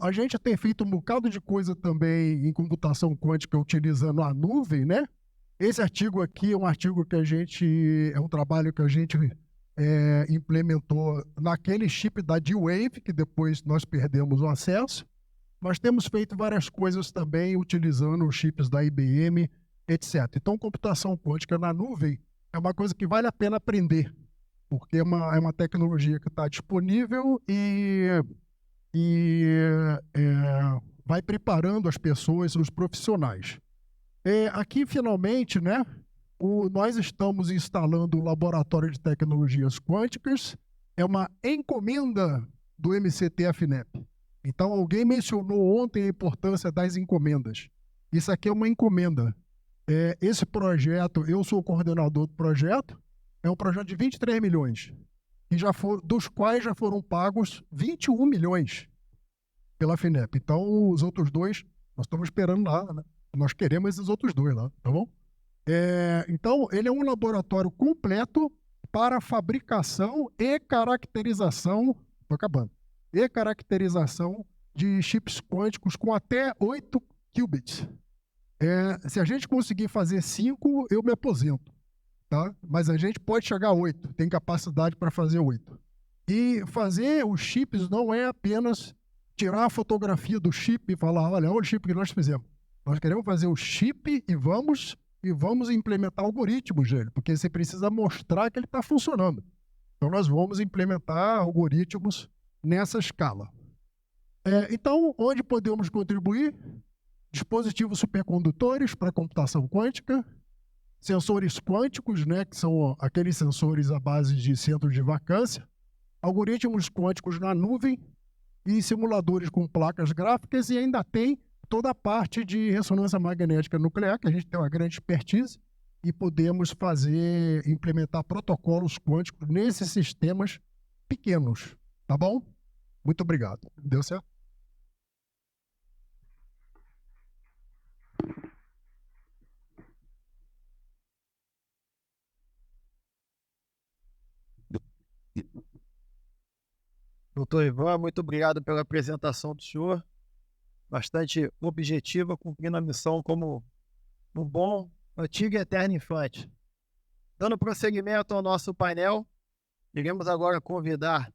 [SPEAKER 4] A gente tem feito um bocado de coisa também em computação quântica utilizando a nuvem, né? Esse artigo aqui é um artigo que é um trabalho que a gente implementou naquele chip da D-Wave, que depois nós perdemos o acesso. Nós temos feito várias coisas também utilizando os chips da IBM, etc. Então, computação quântica na nuvem é uma coisa que vale a pena aprender, porque é uma tecnologia que está disponível e vai preparando as pessoas, os profissionais. Aqui, finalmente, né, nós estamos instalando o Laboratório de Tecnologias Quânticas, é uma encomenda do MCT-FNEP. Então, alguém mencionou ontem a importância das encomendas. Isso aqui é uma encomenda. Esse projeto, eu sou o coordenador do projeto, é um projeto de 23 milhões, dos quais já foram pagos 21 milhões pela FNEP. Então, os outros dois, nós estamos esperando lá, né? Nós queremos esses outros dois lá, tá bom? Então, ele é um laboratório completo para fabricação e caracterização, estou acabando, e caracterização de chips quânticos com até 8 qubits. Se a gente conseguir fazer 5, eu me aposento, tá? Mas a gente pode chegar a 8, tem capacidade para fazer 8. E fazer os chips não é apenas tirar a fotografia do chip e falar, olha o chip que nós fizemos. Nós queremos fazer o chip e vamos implementar algoritmos dele, porque você precisa mostrar que ele está funcionando. Então, nós vamos implementar algoritmos nessa escala. Então, onde podemos contribuir? Dispositivos supercondutores para computação quântica, sensores quânticos, né, que são aqueles sensores à base de centros de vacância, algoritmos quânticos na nuvem e simuladores com placas gráficas, e ainda tem toda a parte de ressonância magnética nuclear, que a gente tem uma grande expertise, e podemos implementar protocolos quânticos nesses sistemas pequenos, tá bom? Muito obrigado. Deu certo?
[SPEAKER 1] Doutor Ivan, muito obrigado pela apresentação do senhor. Bastante objetiva, cumprindo a missão como um bom, antigo e eterno infante. Dando prosseguimento ao nosso painel, iremos agora convidar,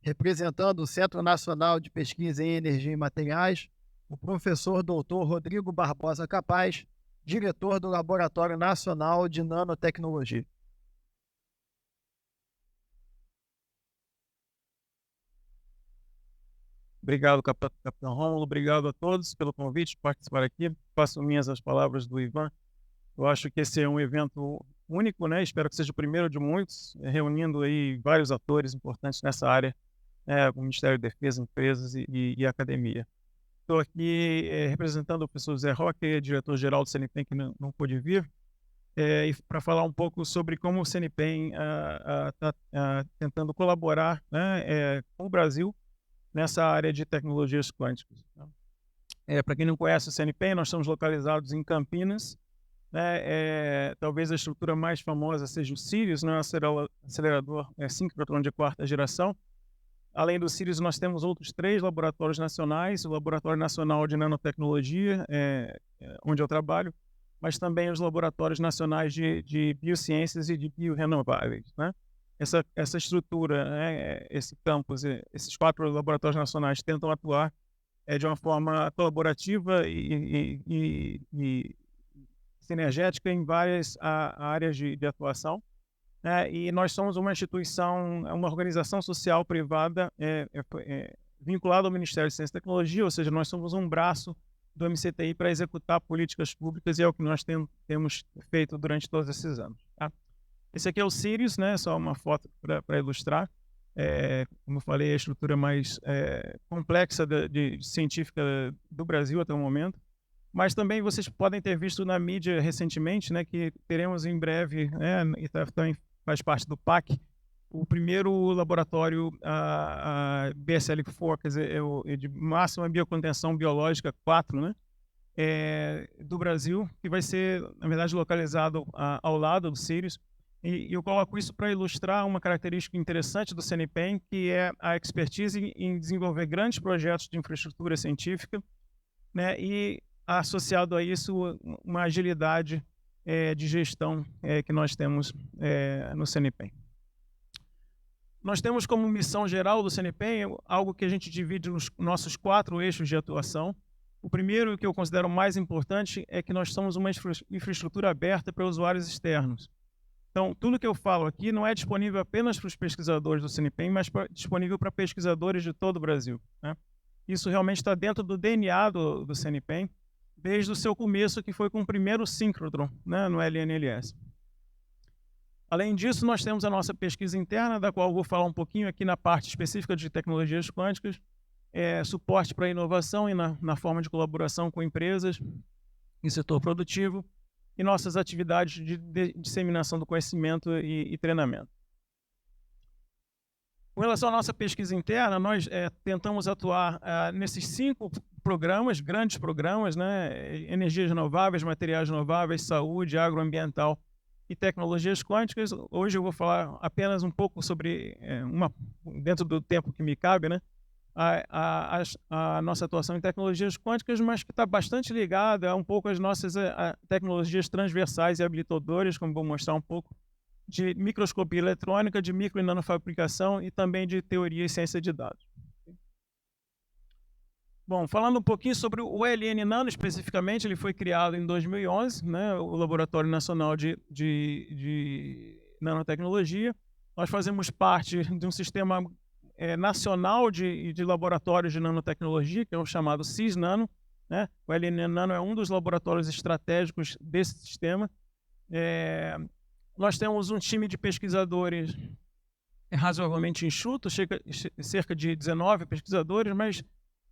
[SPEAKER 1] representando o Centro Nacional de Pesquisa em Energia e Materiais, o professor doutor Rodrigo Barbosa Capaz, diretor do Laboratório Nacional de Nanotecnologia.
[SPEAKER 5] Obrigado, Capitão Rômulo. Obrigado a todos pelo convite de participar aqui. Faço minhas as palavras do Ivan. Eu acho que esse é um evento único, né? Espero que seja o primeiro de muitos, reunindo aí vários atores importantes nessa área, o Ministério da Defesa, empresas e academia. Estou aqui representando o professor Zé Roque, diretor-geral do CNPEM, que não pôde vir, e para falar um pouco sobre como o CNPEM está tentando colaborar, né, com o Brasil nessa área de tecnologias quânticas. Para quem não conhece o CNPEM, nós estamos localizados em Campinas, né? Talvez a estrutura mais famosa seja o Sirius, né? Acelerador síncrotrão de quarta geração. Além do Sirius, nós temos outros 3 laboratórios nacionais, o Laboratório Nacional de Nanotecnologia, onde eu trabalho, mas também os laboratórios nacionais de biociências e de biorenováveis, né? Essa estrutura, né, esse campus, esses 4 laboratórios nacionais tentam atuar de uma forma colaborativa e sinergética em várias áreas de atuação. E nós somos uma instituição, uma organização social privada vinculada ao Ministério de Ciência e Tecnologia, ou seja, nós somos um braço do MCTI para executar políticas públicas, e é o que nós temos feito durante todos esses anos. Tá? Esse aqui é o Sirius, né? Só uma foto para ilustrar. Como eu falei, a estrutura mais complexa de científica do Brasil até o momento. Mas também vocês podem ter visto na mídia recentemente, né, que teremos em breve, e também faz parte do PAC, o primeiro laboratório BSL-4, quer dizer, de máxima biocontenção biológica 4, né, do Brasil, que vai ser, na verdade, localizado ao lado do Sirius. E eu coloco isso para ilustrar uma característica interessante do CNPEM, que é a expertise em desenvolver grandes projetos de infraestrutura científica, né, e associado a isso uma agilidade de gestão que nós temos no CNPEM. Nós temos como missão geral do CNPEM algo que a gente divide nos nossos 4 eixos de atuação. O primeiro, que eu considero mais importante, é que nós somos uma infraestrutura aberta para usuários externos. Então, tudo que eu falo aqui não é disponível apenas para os pesquisadores do CNPEM, mas disponível para pesquisadores de todo o Brasil, né? Isso realmente está dentro do DNA do CNPEM, desde o seu começo, que foi com o primeiro síncrotron, né, no LNLS. Além disso, nós temos a nossa pesquisa interna, da qual eu vou falar um pouquinho aqui na parte específica de tecnologias quânticas, suporte para a inovação e na forma de colaboração com empresas e setor produtivo, e nossas atividades de disseminação do conhecimento e treinamento. Com relação à nossa pesquisa interna, nós tentamos atuar nesses 5 programas, grandes programas, né? Energias renováveis, materiais renováveis, saúde, agroambiental e tecnologias quânticas. Hoje eu vou falar apenas um pouco sobre, dentro do tempo que me cabe, né? A nossa atuação em tecnologias quânticas, mas que está bastante ligada a um pouco às nossas tecnologias transversais e habilitadoras, como vou mostrar um pouco, de microscopia eletrônica, de micro e nanofabricação e também de teoria e ciência de dados. Bom, falando um pouquinho sobre o LN Nano especificamente, ele foi criado em 2011, né, o Laboratório Nacional de Nanotecnologia. Nós fazemos parte de um sistema nacional de laboratórios de nanotecnologia, que é o chamado CIS-Nano, né? O LN Nano é um dos laboratórios estratégicos desse sistema. Nós temos um time de pesquisadores razoavelmente enxuto, cerca de 19 pesquisadores, mas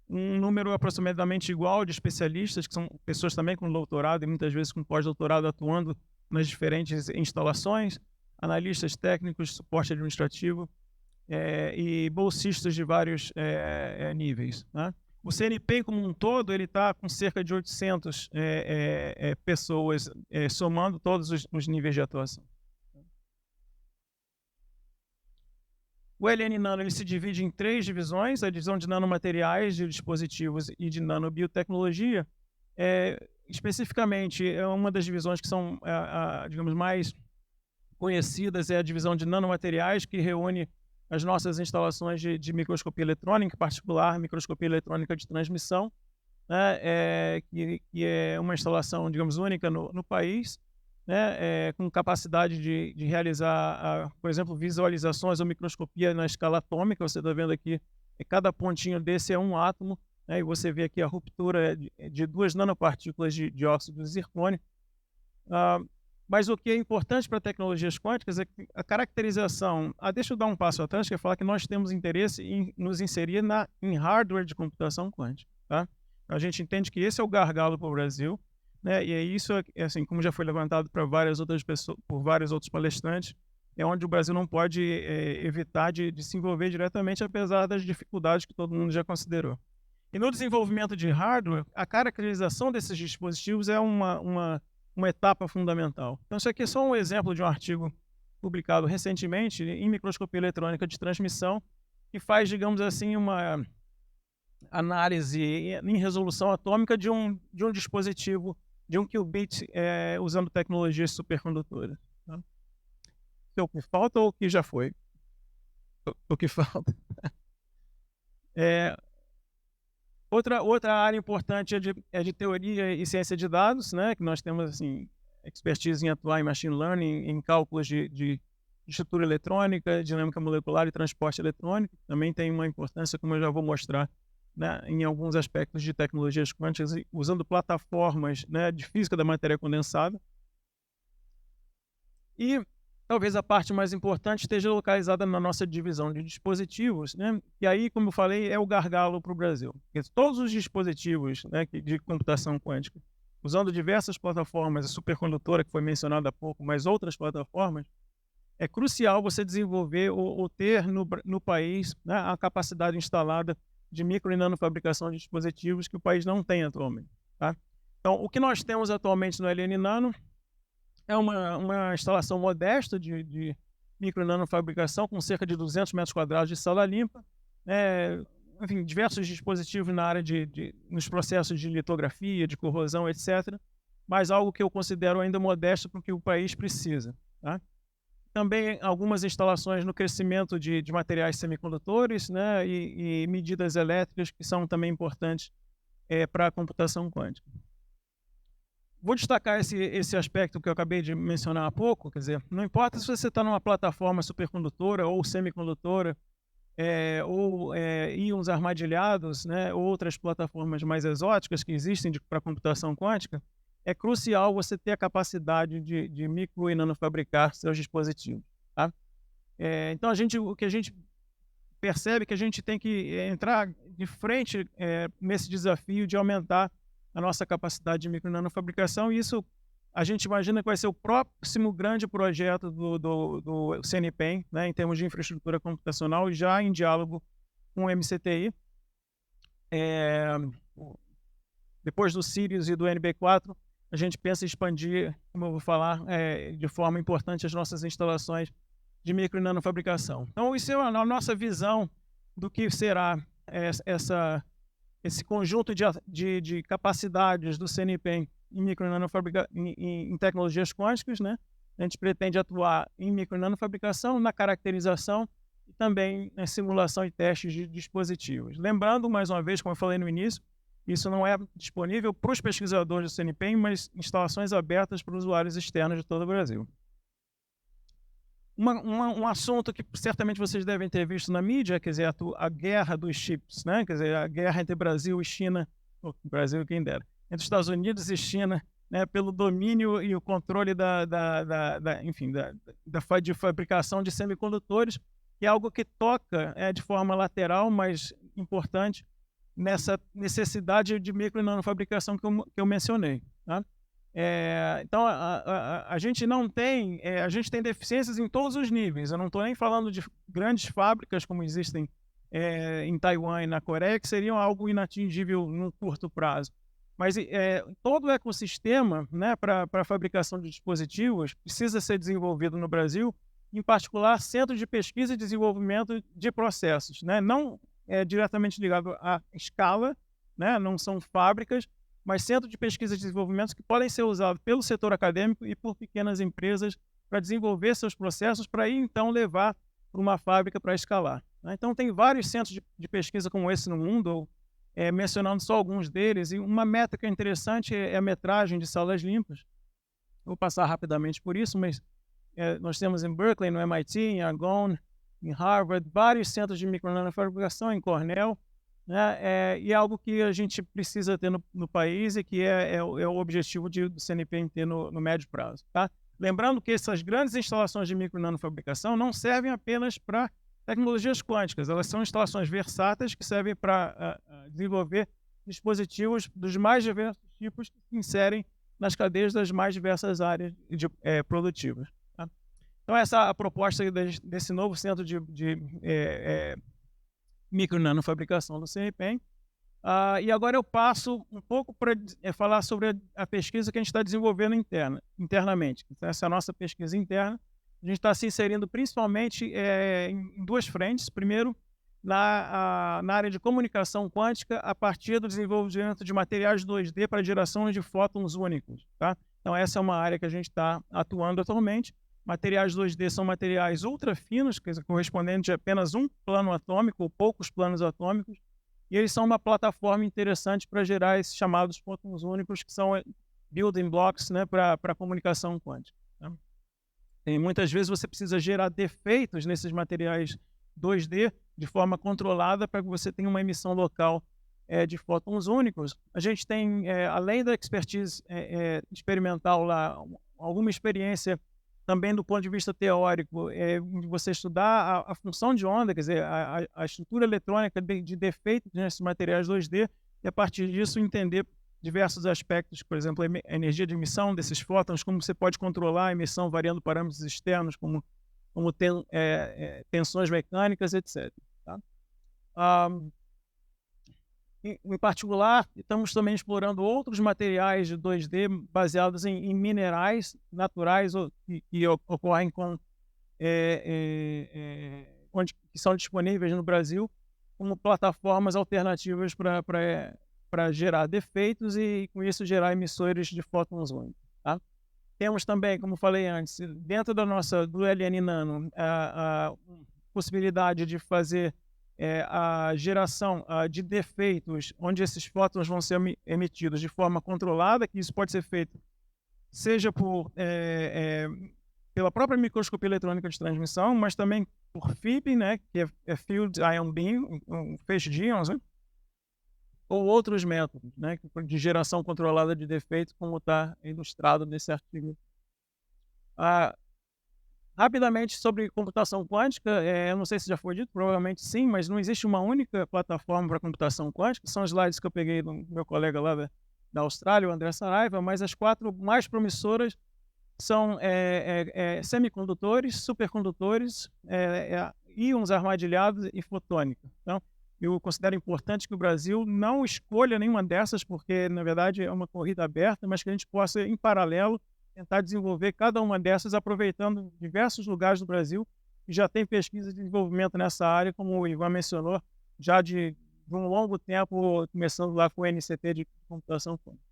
[SPEAKER 5] um número aproximadamente igual de especialistas, que são pessoas também com doutorado e muitas vezes com pós-doutorado atuando nas diferentes instalações, analistas técnicos, suporte administrativo, e bolsistas de vários níveis, né? O CNPEM como um todo, ele está com cerca de 800 pessoas, somando todos os níveis de atuação. O LN Nano ele se divide em 3 divisões: a divisão de nanomateriais, de dispositivos e de nanobiotecnologia. Especificamente, uma das divisões que são, digamos, mais conhecidas é a divisão de nanomateriais, que reúne as nossas instalações de microscopia eletrônica, em particular microscopia eletrônica de transmissão, né, que é uma instalação, digamos, única no país, né, com capacidade de realizar, por exemplo, visualizações ou microscopia na escala atômica. Você está vendo aqui, cada pontinho desse é um átomo, né, e você vê aqui a ruptura de 2 nanopartículas de óxido de zircônio. Mas o que é importante para tecnologias quânticas é que a caracterização... deixa eu dar um passo atrás, que é falar que nós temos interesse em nos inserir em hardware de computação quântica. Tá? A gente entende que esse é o gargalo para o Brasil, né? E é isso, assim, como já foi levantado para várias outras pessoas, por vários outros palestrantes, é onde o Brasil não pode evitar de se envolver diretamente, apesar das dificuldades que todo mundo já considerou. E no desenvolvimento de hardware, a caracterização desses dispositivos é uma etapa fundamental. Então, isso aqui é só um exemplo de um artigo publicado recentemente em microscopia eletrônica de transmissão, que faz, digamos assim, uma análise em resolução atômica de um dispositivo, de um qubit, usando tecnologias supercondutoras. Tá? O que falta ou o que já foi? O que falta? Outra área importante é de teoria e ciência de dados, né? Que nós temos assim, expertise em atuar em machine learning, em cálculos de estrutura eletrônica, dinâmica molecular e transporte eletrônico. Também tem uma importância, como eu já vou mostrar, né, em alguns aspectos de tecnologias quânticas, usando plataformas, né, de física da matéria condensada. E talvez a parte mais importante esteja localizada na nossa divisão de dispositivos, né? E aí, como eu falei, é o gargalo para o Brasil. Porque todos os dispositivos, né, de computação quântica, usando diversas plataformas, a supercondutora que foi mencionada há pouco, mas outras plataformas, é crucial você desenvolver ou ter no país, né, a capacidade instalada de micro e nanofabricação de dispositivos que o país não tem atualmente. Tá? Então, o que nós temos atualmente no LN Nano é uma instalação modesta de micro e nanofabricação com cerca de 200 metros quadrados de sala limpa, enfim, diversos dispositivos na área nos processos de litografia, de corrosão, etc. Mas algo que eu considero ainda modesto para o que o país precisa. Tá? Também algumas instalações no crescimento de materiais semicondutores, né, e medidas elétricas que são também importantes para a computação quântica. Vou destacar esse aspecto que eu acabei de mencionar há pouco, quer dizer, não importa se você está numa plataforma supercondutora ou semicondutora, ou íons armadilhados, né, ou outras plataformas mais exóticas que existem para computação quântica, é crucial você ter a capacidade de micro e nanofabricar seus dispositivos. Tá? Então, o que a gente percebe é que a gente tem que entrar de frente nesse desafio de aumentar a nossa capacidade de micro e nanofabricação, e isso a gente imagina que vai ser o próximo grande projeto do CNPEM, né, em termos de infraestrutura computacional, já em diálogo com o MCTI. Depois do Sirius e do NB4, a gente pensa em expandir, como eu vou falar, de forma importante as nossas instalações de micro e nanofabricação. Então, isso é a nossa visão do que será esse conjunto de capacidades do CNPEM em micro e nanofabricação, em tecnologias quânticas, né? A gente pretende atuar em micro e nanofabricação, na caracterização e também na simulação e testes de dispositivos. Lembrando, mais uma vez, como eu falei no início, isso não é disponível para os pesquisadores do CNPEM, mas instalações abertas para usuários externos de todo o Brasil. Um assunto que certamente vocês devem ter visto na mídia, quer dizer, a guerra dos chips, né? Quer dizer, a guerra entre Brasil e China, Brasil quem dera, entre Estados Unidos e China, né, pelo domínio e o controle de fabricação de semicondutores, que é algo que toca de forma lateral, mas importante, nessa necessidade de micro e nanofabricação que eu mencionei. Tá? Então, a gente não tem, a gente tem deficiências em todos os níveis. Eu não estou nem falando de grandes fábricas como existem em Taiwan e na Coreia, que seriam algo inatingível no curto prazo. Mas todo o ecossistema, né, para a fabricação de dispositivos precisa ser desenvolvido no Brasil, em particular centros de pesquisa e desenvolvimento de processos, né? Não diretamente ligado à escala, né? Não são fábricas, mas centros de pesquisa e desenvolvimento que podem ser usados pelo setor acadêmico e por pequenas empresas para desenvolver seus processos, para aí então levar para uma fábrica para escalar. Né? Então tem vários centros de pesquisa como esse no mundo, mencionando só alguns deles, e uma métrica interessante é a metragem de salas limpas. Vou passar rapidamente por isso, mas nós temos em Berkeley, no MIT, em Argonne, em Harvard, vários centros de micronanofabricação, em Cornell, né? E é algo que a gente precisa ter no país e que é o objetivo do CNPEM ter no médio prazo. Tá? Lembrando que essas grandes instalações de micronanofabricação não servem apenas para tecnologias quânticas, elas são instalações versáteis que servem para desenvolver dispositivos dos mais diversos tipos que se inserem nas cadeias das mais diversas áreas produtivas. Tá? Então, essa é a proposta desse novo centro de micro e nanofabricação do CNPEM. E agora eu passo um pouco para falar sobre a pesquisa que a gente está desenvolvendo internamente. Então, essa é a nossa pesquisa interna. A gente está se inserindo principalmente em duas frentes. Primeiro, na área de comunicação quântica, a partir do desenvolvimento de materiais 2D para geração de fótons únicos. Tá? Então, essa é uma área que a gente está atuando atualmente. Materiais 2D são materiais ultra finos, correspondentes a apenas um plano atômico ou poucos planos atômicos, e eles são uma plataforma interessante para gerar esses chamados fótons únicos, que são building blocks, né, para a comunicação quântica. Tá? E muitas vezes você precisa gerar defeitos nesses materiais 2D de forma controlada para que você tenha uma emissão local de fótons únicos. A gente tem, além da expertise experimental lá, alguma experiência também do ponto de vista teórico, de você estudar a função de onda, quer dizer, a estrutura eletrônica de defeitos nesses materiais 2D, e a partir disso entender diversos aspectos, por exemplo, a energia de emissão desses fótons, como você pode controlar a emissão variando parâmetros externos, como tensões mecânicas, etc. Tá? Em particular, estamos também explorando outros materiais de 2D baseados em minerais naturais que ocorrem que são disponíveis no Brasil como plataformas alternativas para gerar defeitos e, com isso, gerar emissores de fótons únicos. Tá? Temos também, como falei antes, dentro do LN Nano, a possibilidade de fazer a geração de defeitos, onde esses fótons vão ser emitidos de forma controlada, que isso pode ser feito seja pela própria microscopia eletrônica de transmissão, mas também por FIB, né, que é Field Ion Beam, um feixe de íons, né, ou outros métodos, né, de geração controlada de defeitos, como está ilustrado nesse artigo. Rapidamente sobre computação quântica, eu não sei se já foi dito, provavelmente sim, mas não existe uma única plataforma para computação quântica. São slides que eu peguei do meu colega lá da Austrália, o André Saraiva, mas as 4 mais promissoras são semicondutores, supercondutores, íons armadilhados e fotônica. Então, eu considero importante que o Brasil não escolha nenhuma dessas, porque, na verdade, é uma corrida aberta, mas que a gente possa, em paralelo, tentar desenvolver cada uma dessas, aproveitando diversos lugares do Brasil que já tem pesquisa de desenvolvimento nessa área, como o Ivan mencionou, já de um longo tempo, começando lá com o NCT de computação quântica.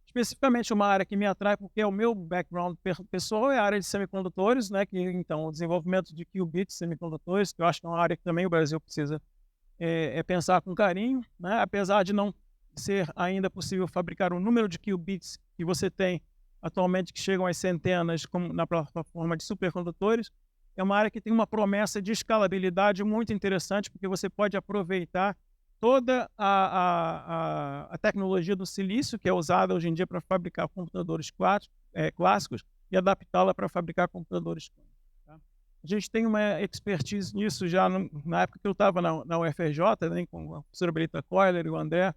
[SPEAKER 5] Especificamente uma área que me atrai, porque é o meu background pessoal, é a área de semicondutores, né, que, então, o desenvolvimento de qubits semicondutores, que eu acho que é uma área que também o Brasil precisa pensar com carinho, né, apesar de não ser ainda possível fabricar o número de qubits que você tem atualmente, que chegam às centenas, como na plataforma de supercondutores. É uma área que tem uma promessa de escalabilidade muito interessante, porque você pode aproveitar toda a tecnologia do silício, que é usada hoje em dia para fabricar computadores clássicos, e adaptá-la para fabricar computadores quânticos. Tá? A gente tem uma expertise nisso já na época que eu estava na UFRJ, né, com a professora Belita Coiler e o André,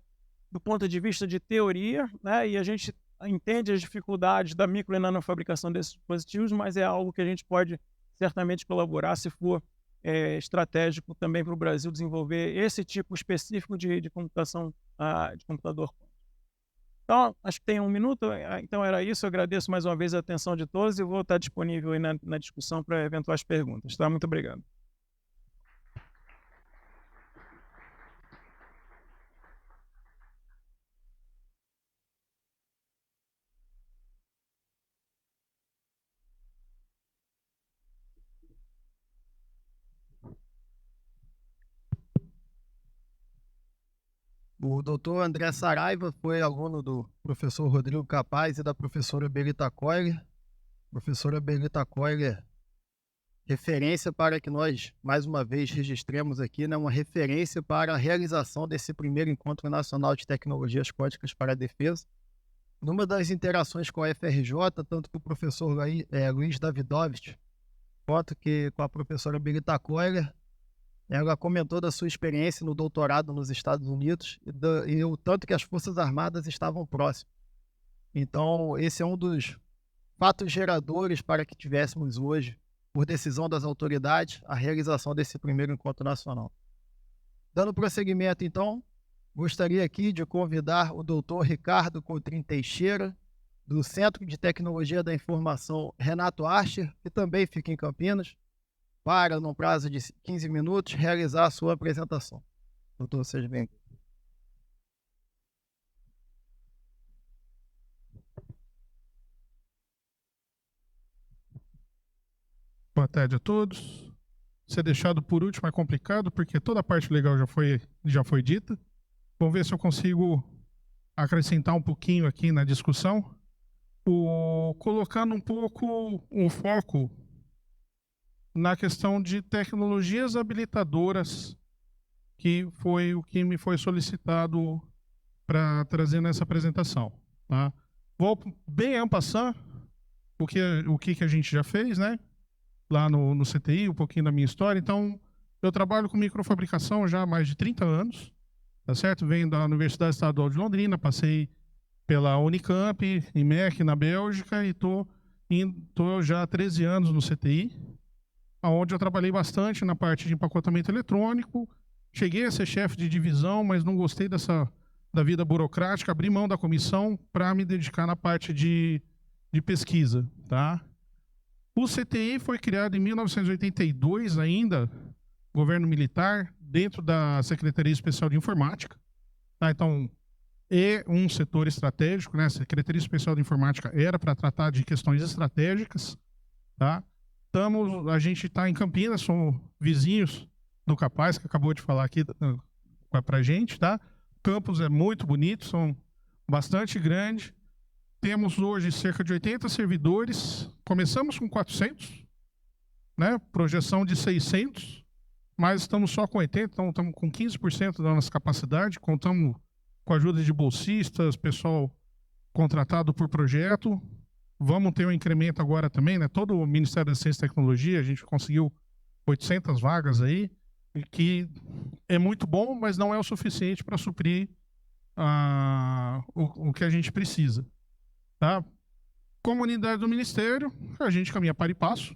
[SPEAKER 5] do ponto de vista de teoria, né, e a gente entende as dificuldades da micro e nanofabricação desses dispositivos, mas é algo que a gente pode certamente colaborar se for estratégico também para o Brasil desenvolver esse tipo específico de computação, de computador quântico. Então, acho que tem 1 minuto, então era isso. Eu agradeço mais uma vez a atenção de todos e vou estar disponível aí na discussão para eventuais perguntas. Tá? Muito obrigado.
[SPEAKER 1] O doutor André Saraiva foi aluno do professor Rodrigo Capaz e da professora Belita Coiler. Professora Belita Coiler, referência para que nós, mais uma vez, registremos aqui, né, uma referência para a realização desse primeiro Encontro Nacional de Tecnologias Quânticas para a Defesa. Numa das interações com a FRJ, tanto com o professor Luiz Davidovich, quanto que com a professora Belita Coiler, ela comentou da sua experiência no doutorado nos Estados Unidos e o tanto que as Forças Armadas estavam próximas. Então, esse é um dos fatos geradores para que tivéssemos hoje, por decisão das autoridades, a realização desse primeiro encontro nacional. Dando prosseguimento, então, gostaria aqui de convidar o doutor Ricardo Coutrin Teixeira, do Centro de Tecnologia da Informação Renato Archer, que também fica em Campinas, para, num prazo de 15 minutos, realizar a sua apresentação. Doutor, seja bem-vindo.
[SPEAKER 6] Boa tarde a todos. ser deixado por último é complicado, porque toda a parte legal já foi dita. Vamos ver se eu consigo acrescentar um pouquinho aqui na discussão, colocando um pouco o foco na questão de tecnologias habilitadoras, que foi o que me foi solicitado para trazer nessa apresentação. Tá? Vou bem en passant o que a gente já fez, né? Lá no CTI, um pouquinho da minha história. Então, eu trabalho com microfabricação já há mais de 30 anos, tá certo? Venho da Universidade Estadual de Londrina, passei pela Unicamp, em MEC, na Bélgica, e tô já há 13 anos no CTI, onde eu trabalhei bastante na parte de empacotamento eletrônico. Cheguei a ser chefe de divisão, mas não gostei da vida burocrática, abri mão da comissão para me dedicar na parte de pesquisa, tá? O CTI foi criado em 1982 ainda, governo militar, dentro da Secretaria Especial de Informática, tá? Então, é um setor estratégico, né? A Secretaria Especial de Informática era para tratar de questões estratégicas, tá? A gente está em Campinas, somos vizinhos do Capaz, que acabou de falar aqui para a gente, tá? O campus é muito bonito, são bastante grande. Temos hoje cerca de 80 servidores, começamos com 400, né? Projeção de 600, mas estamos só com 80, então estamos com 15% da nossa capacidade, contamos com a ajuda de bolsistas, pessoal contratado por projeto. Vamos ter um incremento agora também, né? Todo o Ministério da Ciência e Tecnologia, a gente conseguiu 800 vagas aí, que é muito bom, mas não é o suficiente para suprir o que a gente precisa. Tá? Comunidade do Ministério, a gente caminha para e passo,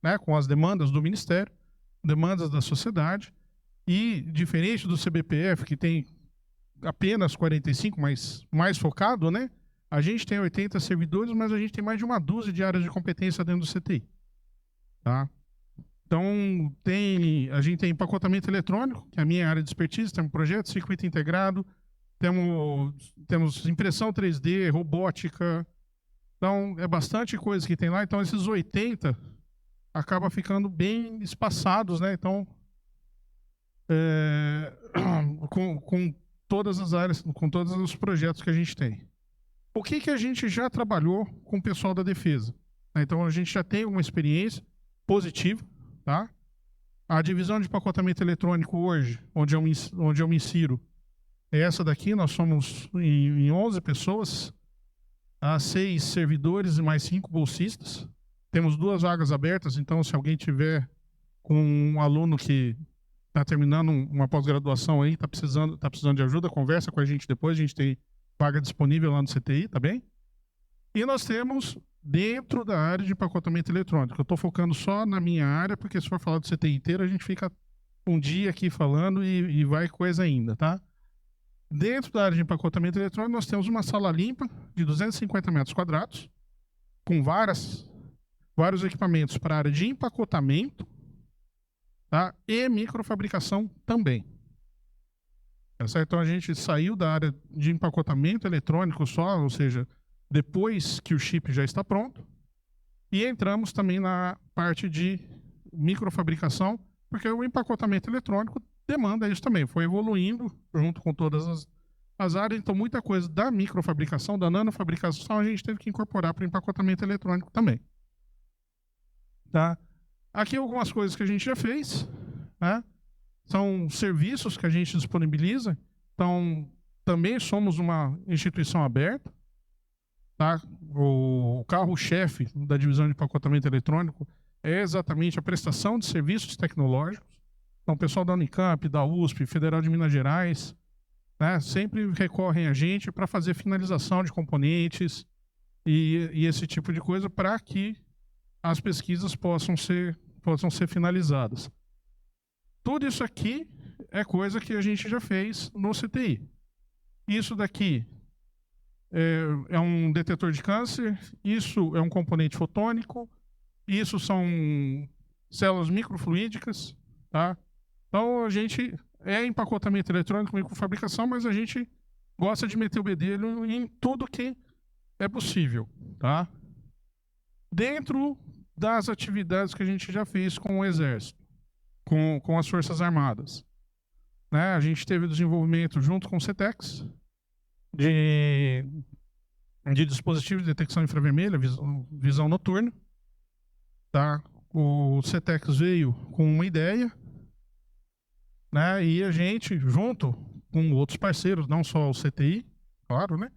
[SPEAKER 6] né? Com as demandas do Ministério, demandas da sociedade, e diferente do CBPF, que tem apenas 45, mas mais focado, né? A gente tem 80 servidores, mas a gente tem mais de uma dúzia de áreas de competência dentro do CTI. Tá? Então, a gente tem empacotamento eletrônico, que é a minha área de expertise, temos projeto, circuito integrado, temos impressão 3D, robótica. Então, é bastante coisa que tem lá. Então, esses 80 acabam ficando bem espaçados, né? Então, com todas as áreas, com todos os projetos que a gente tem. O que a gente já trabalhou com o pessoal da defesa? Então, a gente já tem uma experiência positiva, tá? A divisão de empacotamento eletrônico hoje, onde eu me insiro, é essa daqui. Nós somos em 11 pessoas, 6 servidores e mais 5 bolsistas. Temos 2 vagas abertas, então se alguém tiver com um aluno que está terminando uma pós-graduação aí, está precisando de ajuda, conversa com a gente depois, a gente tem vaga disponível lá no CTI, tá bem? E nós temos dentro da área de empacotamento eletrônico. Eu estou focando só na minha área, porque se for falar do CTI inteiro, a gente fica um dia aqui falando e vai coisa ainda, tá? Dentro da área de empacotamento eletrônico, nós temos uma sala limpa de 250 metros quadrados, com vários equipamentos para a área de empacotamento, tá? E microfabricação também. Então a gente saiu da área de empacotamento eletrônico só, ou seja, depois que o chip já está pronto, e entramos também na parte de microfabricação, porque o empacotamento eletrônico demanda isso também, foi evoluindo junto com todas as áreas, então muita coisa da microfabricação, da nanofabricação, a gente teve que incorporar para o empacotamento eletrônico também. Tá? Aqui algumas coisas que a gente já fez, né? São serviços que a gente disponibiliza, então também somos uma instituição aberta, tá? O carro-chefe da divisão de empacotamento eletrônico é exatamente a prestação de serviços tecnológicos. Então, o pessoal da Unicamp, da USP, Federal de Minas Gerais, né, sempre recorrem a gente para fazer finalização de componentes e esse tipo de coisa para que as pesquisas possam ser finalizadas. Tudo isso aqui é coisa que a gente já fez no CTI. Isso daqui é um detetor de câncer, isso é um componente fotônico, isso são células microfluídicas, tá? Então, a gente empacotamento eletrônico, microfabricação, mas a gente gosta de meter o bedelho em tudo que é possível, tá? Dentro das atividades que a gente já fez com o Exército. com as Forças Armadas. Né? A gente teve desenvolvimento junto com o CETEX de dispositivos de detecção infravermelha, visão noturna. Tá? O CETEX veio com uma ideia, né? E a gente, junto com outros parceiros, não só o CTI, claro, né?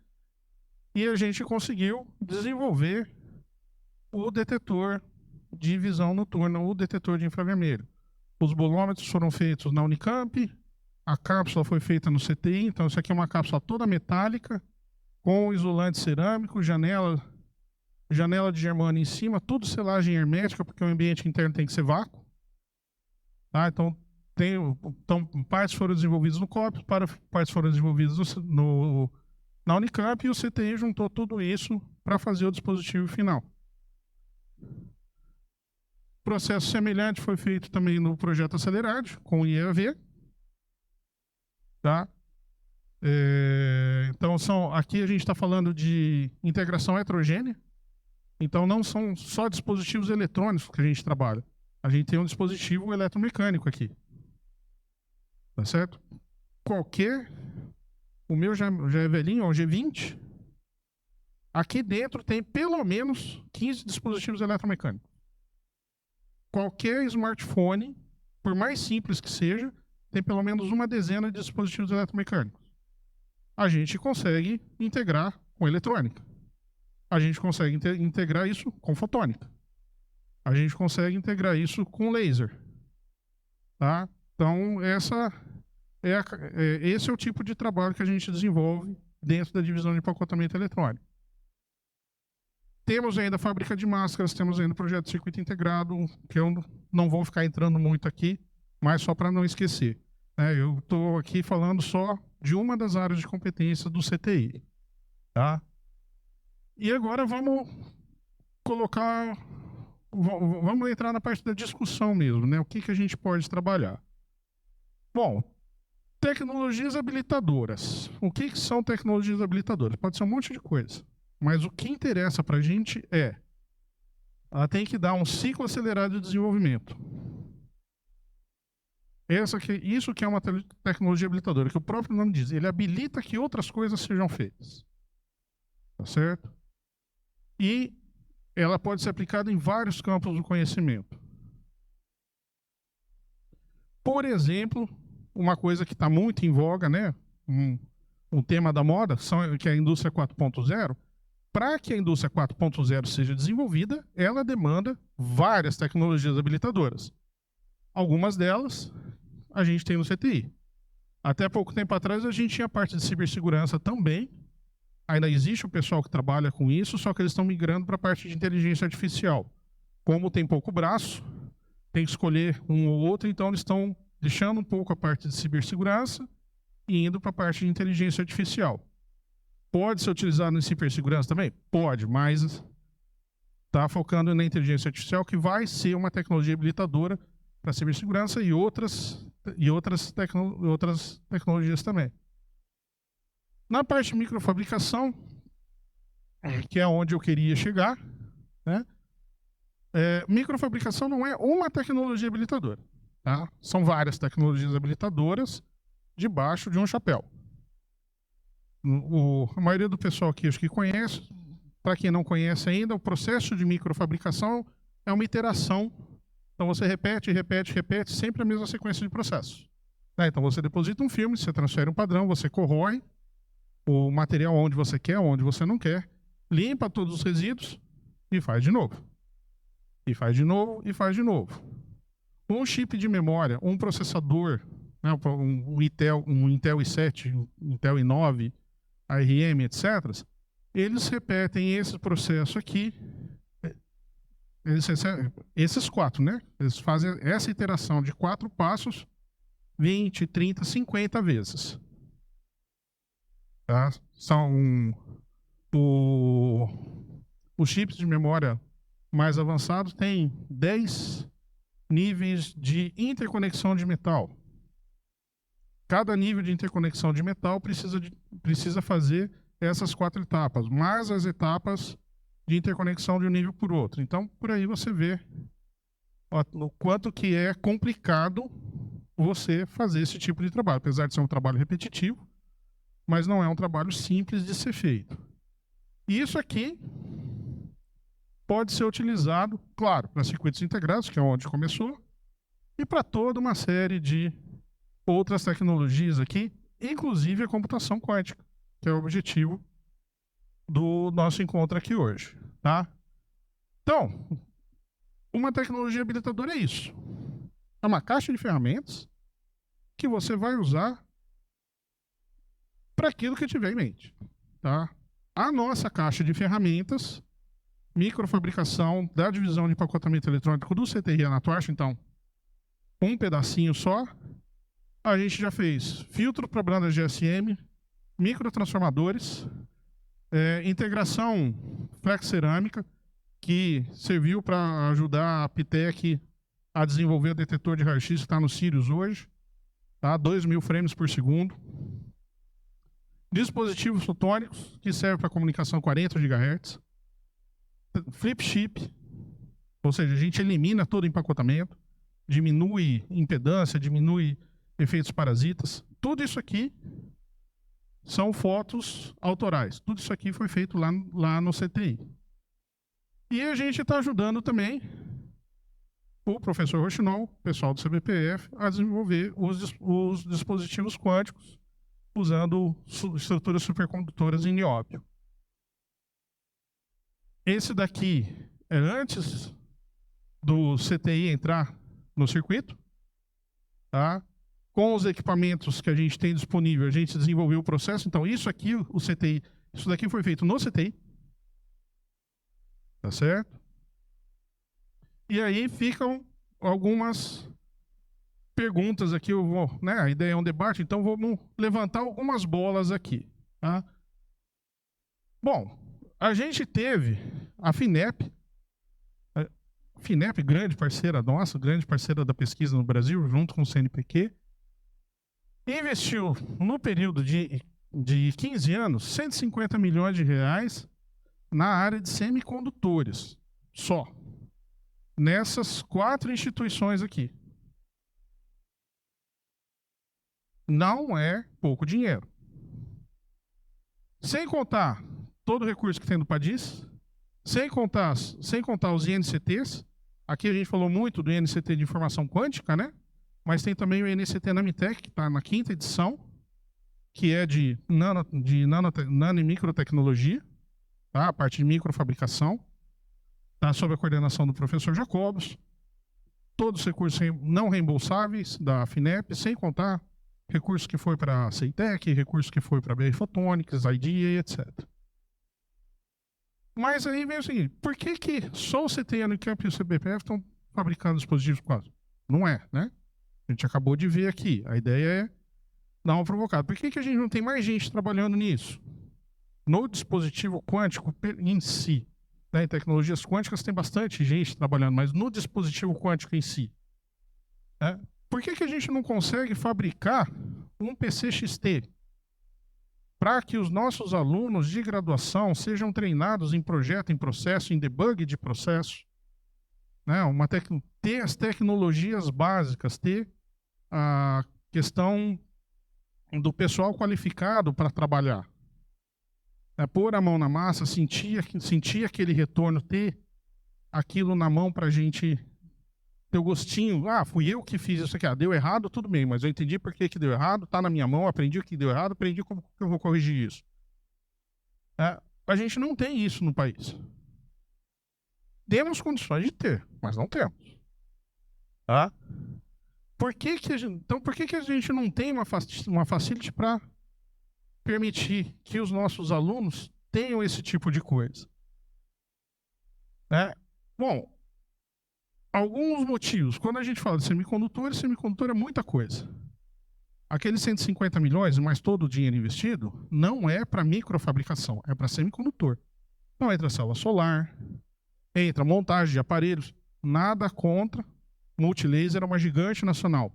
[SPEAKER 6] E a gente conseguiu desenvolver o detetor de visão noturna, o detetor de infravermelho. Os bolômetros foram feitos na Unicamp, a cápsula foi feita no CTI, então isso aqui é uma cápsula toda metálica, com isolante cerâmico, janela de germânio em cima, tudo selagem hermética, porque o ambiente interno tem que ser vácuo. Tá? Então, partes foram desenvolvidas no COP, partes foram desenvolvidas na Unicamp, e o CTI juntou tudo isso para fazer o dispositivo final. Processo semelhante foi feito também no projeto Acelerad, com o IAV. Tá? Então, aqui a gente está falando de integração heterogênea. Então, não são só dispositivos eletrônicos que a gente trabalha. A gente tem um dispositivo eletromecânico aqui. Tá certo? O meu já é velhinho, é o G20. Aqui dentro tem pelo menos 15 dispositivos eletromecânicos. Qualquer smartphone, por mais simples que seja, tem pelo menos uma dezena de dispositivos eletromecânicos. A gente consegue integrar com eletrônica. A gente consegue integrar isso com fotônica. A gente consegue integrar isso com laser. Tá? Então, esse é o tipo de trabalho que a gente desenvolve dentro da divisão de empacotamento eletrônico. Temos ainda a fábrica de máscaras, temos ainda o projeto de circuito integrado, que eu não vou ficar entrando muito aqui, mas só para não esquecer. Eu estou aqui falando só de uma das áreas de competência do CTI. Tá? E agora vamos entrar na parte da discussão mesmo, né? O que a gente pode trabalhar? Bom, tecnologias habilitadoras. O que são tecnologias habilitadoras? Pode ser um monte de coisa. Mas o que interessa para a gente ela tem que dar um ciclo acelerado de desenvolvimento. Isso que é uma tecnologia habilitadora, que o próprio nome diz, ele habilita que outras coisas sejam feitas. Tá certo? E ela pode ser aplicada em vários campos do conhecimento. Por exemplo, uma coisa que está muito em voga, né? Um tema da moda, que é a indústria 4.0. Para que a indústria 4.0 seja desenvolvida, ela demanda várias tecnologias habilitadoras. Algumas delas a gente tem no CTI. Até pouco tempo atrás a gente tinha a parte de cibersegurança também. Ainda existe o pessoal que trabalha com isso, só que eles estão migrando para a parte de inteligência artificial. Como tem pouco braço, tem que escolher um ou outro, então eles estão deixando um pouco a parte de cibersegurança e indo para a parte de inteligência artificial. Pode ser utilizado em cibersegurança também? Pode, mas está focando na inteligência artificial, que vai ser uma tecnologia habilitadora para cibersegurança e outras tecnologias também. Na parte de microfabricação, que é onde eu queria chegar, né? Microfabricação não é uma tecnologia habilitadora. Tá? São várias tecnologias habilitadoras debaixo de um chapéu. A maioria do pessoal aqui acho que conhece. Para quem não conhece ainda, o processo de microfabricação é uma iteração. Então você repete, sempre a mesma sequência de processos. Então você deposita um filme, você transfere um padrão, você corrói o material onde você quer, onde você não quer, limpa todos os resíduos e faz de novo. E faz de novo, e faz de novo. Um chip de memória, um processador, né, um Intel i7, um Intel i9, ARM, etc., eles repetem esse processo aqui, esses 4, né? Eles fazem essa iteração de 4 passos 20, 30, 50 vezes. Tá? Os chips de memória mais avançados têm 10 níveis de interconexão de metal. Cada nível de interconexão de metal precisa fazer essas 4 etapas, mais as etapas de interconexão de um nível por outro. Então, por aí você vê o quanto que é complicado você fazer esse tipo de trabalho, apesar de ser um trabalho repetitivo, mas não é um trabalho simples de ser feito. E isso aqui pode ser utilizado, claro, para circuitos integrados, que é onde começou, e para toda uma série de outras tecnologias aqui, inclusive a computação quântica, que é o objetivo do nosso encontro aqui hoje, tá? Então, uma tecnologia habilitadora é isso. É uma caixa de ferramentas que você vai usar para aquilo que tiver em mente, tá? A nossa caixa de ferramentas, microfabricação da divisão de empacotamento eletrônico do CTI Anatorch, então, um pedacinho só. A gente já fez filtro para bandas GSM, microtransformadores, integração flex cerâmica, que serviu para ajudar a Pitec a desenvolver o detetor de raio-x que está no Sirius hoje, tá? 2.000 frames por segundo. Dispositivos fotônicos, que servem para comunicação 40 GHz. Flip chip, ou seja, a gente elimina todo o empacotamento, diminui impedância, diminui efeitos parasitas. Tudo isso aqui são fotos autorais. Tudo isso aqui foi feito lá no CTI. E a gente está ajudando também o professor Rochinol, o pessoal do CBPF, a desenvolver os dispositivos quânticos usando estruturas supercondutoras em nióbio. Esse daqui é antes do CTI entrar no circuito, tá? Com os equipamentos que a gente tem disponível, a gente desenvolveu o processo. Então, isso aqui, o CTI, isso daqui foi feito no CTI. Tá certo? E aí ficam algumas perguntas aqui. Eu vou, né? A ideia é um debate, então vamos levantar algumas bolas aqui, tá? Bom, a gente teve a FINEP, grande parceira nossa, grande parceira da pesquisa no Brasil, junto com o CNPq, investiu no período de 15 anos 150 milhões de reais na área de semicondutores, só. Nessas 4 instituições aqui. Não é pouco dinheiro. Sem contar todo o recurso que tem do PADIS, sem contar os INCTs. Aqui a gente falou muito do INCT de informação quântica, né? Mas tem também o INCT Namitec, que está na 5ª edição, que é de nano e microtecnologia, tá? A parte de microfabricação, tá? Sob a coordenação do professor Jacobos. Todos os recursos não reembolsáveis da FINEP, sem contar recursos que foi para a CEITEC, recursos que foi para a BR Photonics, IDEA, etc. Mas aí vem o seguinte, por que só o CTI, a Unicamp e o CBPF estão fabricando dispositivos quânticos? Não é, né? A gente acabou de ver aqui. A ideia é dar uma provocada. Por que a gente não tem mais gente trabalhando nisso? No dispositivo quântico em si, né? Em tecnologias quânticas tem bastante gente trabalhando, mas no dispositivo quântico em si, né? Por que a gente não consegue fabricar um PCXT para que os nossos alunos de graduação sejam treinados em projeto, em processo, em debug de processo, né? Ter as tecnologias básicas, ter a questão do pessoal qualificado para trabalhar, né? Pôr a mão na massa, sentir aquele retorno, ter aquilo na mão para a gente ter o gostinho. Ah, fui eu que fiz isso aqui. Ah, deu errado, tudo bem, mas eu entendi por que deu errado, tá na minha mão, aprendi o que deu errado, aprendi como que eu vou corrigir isso. A gente não tem isso no país. Temos condições de ter, mas não temos. Tá? Então, por que a gente não tem uma facility para permitir que os nossos alunos tenham esse tipo de coisa? Bom, alguns motivos. Quando a gente fala de semicondutor é muita coisa. Aqueles 150 milhões, mais todo o dinheiro investido, não é para microfabricação, é para semicondutor. Então entra célula solar, entra montagem de aparelhos, nada contra. Multilaser é uma gigante nacional,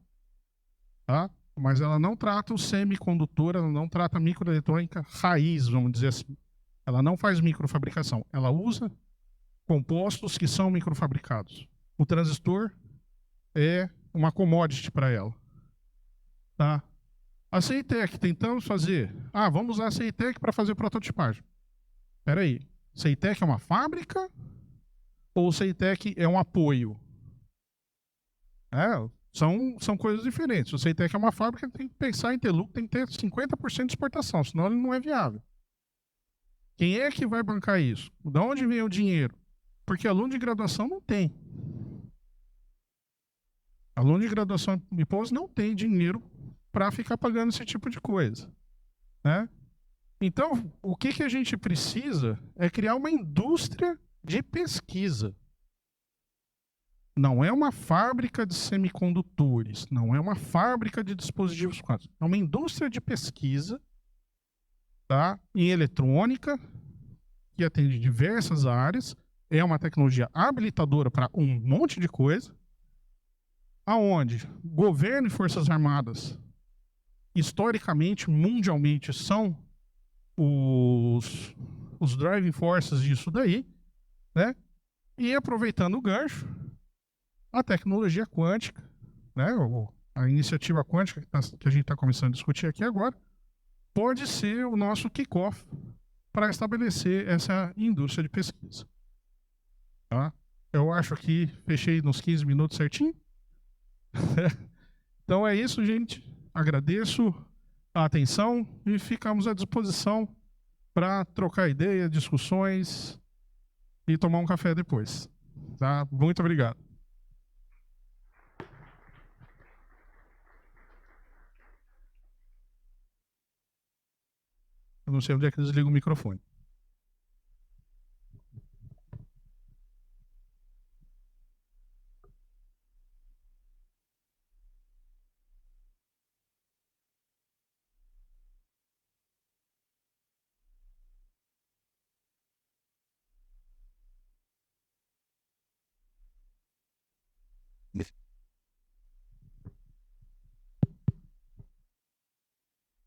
[SPEAKER 6] tá? Mas ela não trata o semicondutor, ela não trata a microeletrônica raiz, vamos dizer assim. Ela não faz microfabricação, ela usa compostos que são microfabricados. O transistor é uma commodity para ela. Tá? A CEITEC, tentamos fazer... vamos usar a CEITEC para fazer prototipagem. Espera aí. CEITEC é uma fábrica ou CEITEC é um apoio? São coisas diferentes. Se o CEITEC é uma fábrica, tem que pensar em ter lucro, tem que ter 50% de exportação, senão ele não é viável. Quem é que vai bancar isso? De onde vem o dinheiro? Porque aluno de graduação não tem. Aluno de graduação e pós não tem dinheiro para ficar pagando esse tipo de coisa. Né? Então, o que a gente precisa é criar uma indústria de pesquisa. Não é uma fábrica de semicondutores, não é uma fábrica de dispositivos quânticos. É uma indústria de pesquisa, tá? Em eletrônica, que atende diversas áreas, é uma tecnologia habilitadora para um monte de coisa, aonde governo e forças armadas, historicamente, mundialmente, são os driving forces disso daí, né? E aproveitando o gancho, a tecnologia quântica, né? A iniciativa quântica que a gente está começando a discutir aqui agora, pode ser o nosso kickoff para estabelecer essa indústria de pesquisa. Tá? Eu acho que fechei nos 15 minutos certinho. Então é isso, gente. Agradeço a atenção e ficamos à disposição para trocar ideia, discussões e tomar um café depois. Tá? Muito obrigado. Eu não sei onde é que desliga o microfone.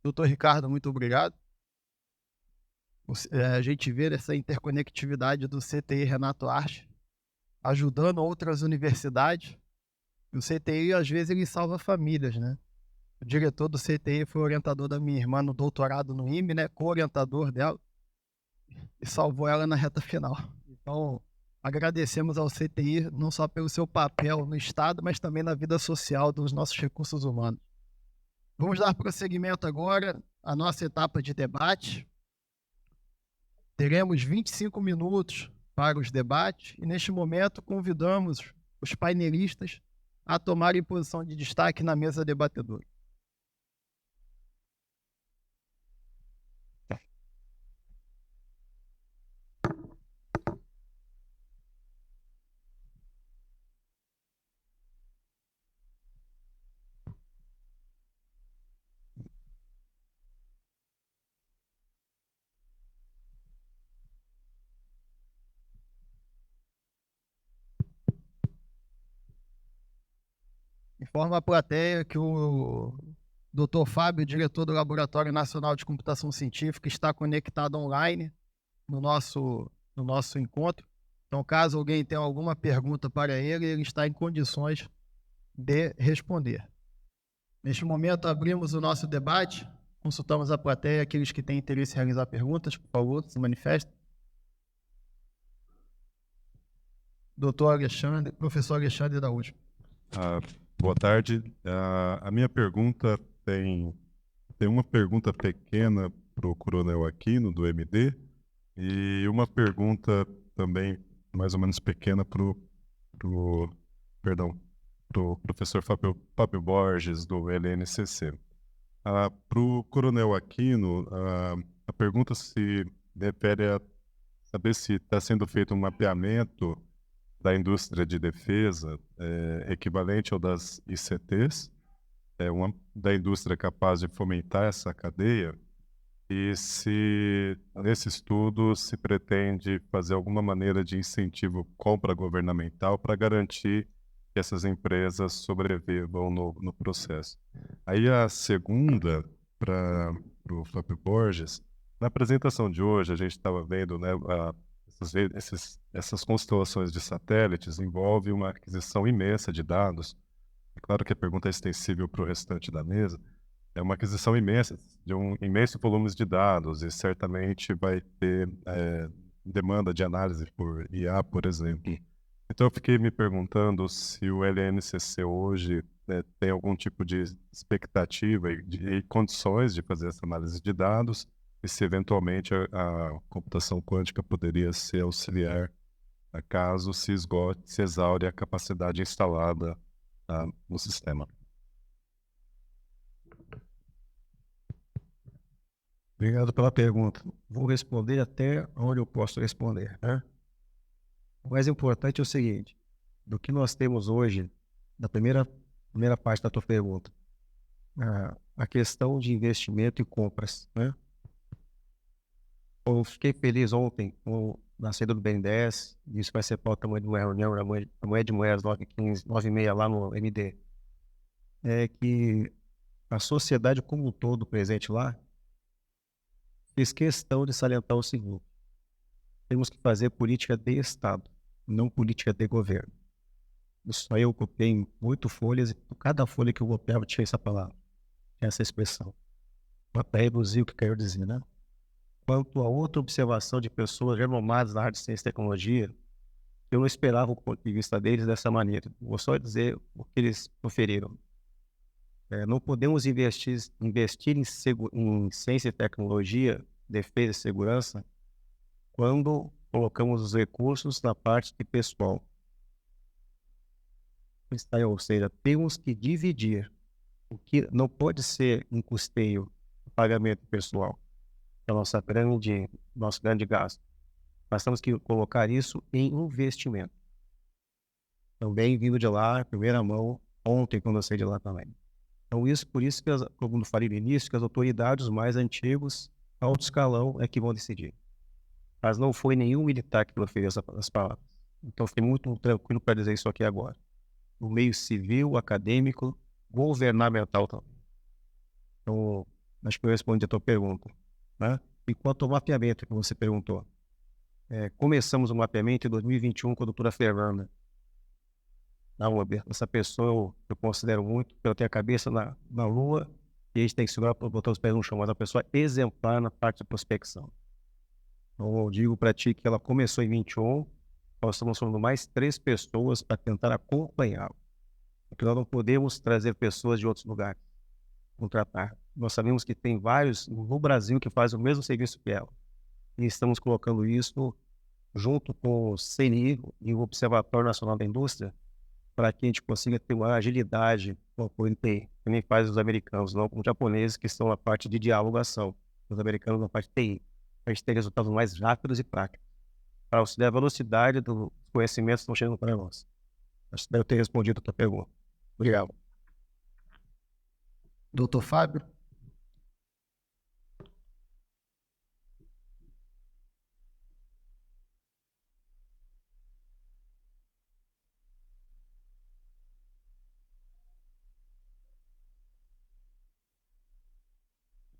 [SPEAKER 1] Doutor Ricardo, muito obrigado. A gente vê essa interconectividade do CTI Renato Arce, ajudando outras universidades. E o CTI, às vezes, ele salva famílias, né? O diretor do CTI foi orientador da minha irmã no doutorado no IME, né? Co-orientador dela. E salvou ela na reta final. Então, agradecemos ao CTI, não só pelo seu papel no Estado, mas também na vida social dos nossos recursos humanos. Vamos dar prosseguimento agora à nossa etapa de debate. Teremos 25 minutos para os debates e, neste momento, convidamos os painelistas a tomarem posição de destaque na mesa debatedora. Informa a plateia que o Dr. Fábio, diretor do Laboratório Nacional de Computação Científica, está conectado online no nosso encontro. Então, caso alguém tenha alguma pergunta para ele, ele está em condições de responder. Neste momento, abrimos o nosso debate. Consultamos a plateia. Aqueles que têm interesse em realizar perguntas, por favor, se manifestem. Doutor Alexandre, professor Alexandre da USP.
[SPEAKER 7] Boa tarde. A minha pergunta tem uma pergunta pequena para o Coronel Aquino, do MD, e uma pergunta também mais ou menos pequena para o professor Fábio Borges, do LNCC. Para o Coronel Aquino, a pergunta se refere a saber se está sendo feito um mapeamento da indústria de defesa equivalente ao das ICTs, da indústria capaz de fomentar essa cadeia, e se nesse estudo se pretende fazer alguma maneira de incentivo compra governamental para garantir que essas empresas sobrevivam no processo. Aí a segunda, para o Fábio Borges, na apresentação de hoje a gente estava vendo, né, essas constelações de satélites envolvem uma aquisição imensa de dados claro que a pergunta é extensível para o restante da mesa, é uma aquisição imensa, de um imenso volume de dados, e certamente vai ter demanda de análise por IA, por exemplo. Então eu fiquei me perguntando se o LNCC hoje tem algum tipo de expectativa e condições de fazer essa análise de dados, e se eventualmente a computação quântica poderia ser auxiliar caso se exaure a capacidade instalada no sistema.
[SPEAKER 2] Obrigado pela pergunta. Vou responder até onde eu posso responder, né? O mais importante é o seguinte: do que nós temos hoje, da primeira parte da tua pergunta, a questão de investimento e compras, né? Eu fiquei feliz ontem na saída do BNDES, isso vai ser pauta de uma reunião amanhã de manhã às 9h15, 9h30 lá no MD, é que a sociedade como um todo presente lá fez questão de salientar o seguinte: temos que fazer política de Estado, não política de governo. Isso aí eu copiei em 8 folhas, e cada folha que eu copiava tinha essa palavra, tinha essa expressão. Para reduzir o que quero dizer, né? Quanto a outra observação de pessoas renomadas na área de ciência e tecnologia, eu não esperava o ponto de vista deles dessa maneira. Vou só dizer o que eles proferiram. Não podemos investir em ciência e tecnologia, defesa e segurança, quando colocamos os recursos na parte de pessoal. Ou seja, temos que dividir. O que não pode ser um custeio, pagamento pessoal, que é nosso grande gasto. Nós temos que colocar isso em investimento. Também vindo de lá, primeira mão, ontem quando eu saí de lá também. Então por isso que, como eu falei no início, que as autoridades mais antigos, alto escalão, é que vão decidir. Mas não foi nenhum militar que proferiu as palavras. Então fiquei muito tranquilo para dizer isso aqui agora. No meio civil, acadêmico, governamental também. Então, acho que eu respondi a tua pergunta, né? E quanto ao mapeamento que você perguntou, começamos o mapeamento em 2021 com a doutora Fernanda. Essa pessoa eu considero muito, ela tem a cabeça na lua e a gente tem que segurar para botar os pés no chão, mas é uma pessoa exemplar na parte de prospecção. Então eu digo para ti que ela começou em 21, nós estamos falando mais 3 pessoas para tentar acompanhá-la. Porque nós não podemos trazer pessoas de outros lugares, contratar. Nós sabemos que tem vários no Brasil que fazem o mesmo serviço que ela. E estamos colocando isso junto com o CNI e o Observatório Nacional da Indústria, para que a gente consiga ter uma agilidade com o apoio do TI, que nem faz os americanos, não como os japoneses, que estão na parte de dialogação, os americanos na parte de TI. A gente tem resultados mais rápidos e práticos, para auxiliar a velocidade dos conhecimentos que estão chegando para nós. Acho que deve ter respondido a tua pergunta. Obrigado.
[SPEAKER 1] Doutor Fábio?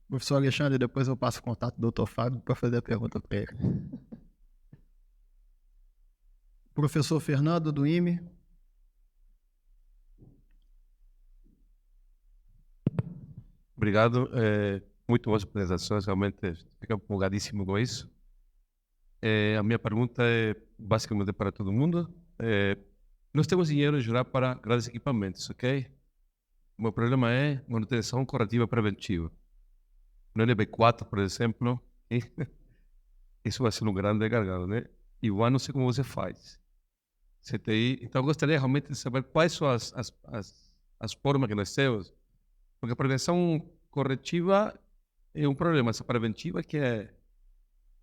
[SPEAKER 1] Professor Alexandre, depois eu passo o contato do Dr. Fábio para fazer a pergunta para ele. Professor Fernando, do IME.
[SPEAKER 8] Obrigado. Muito boas apresentações, realmente fico empolgadíssimo com isso. A minha pergunta é basicamente para todo mundo. Nós temos dinheiro já para grandes equipamentos, ok? O meu problema é manutenção corretiva preventiva. No NB4, por exemplo, isso vai ser um grande gargalo, né? E eu não sei como você faz. CTI. Então, eu gostaria realmente de saber quais são as formas que nós temos, porque a prevenção corretiva é um problema, essa preventiva que ou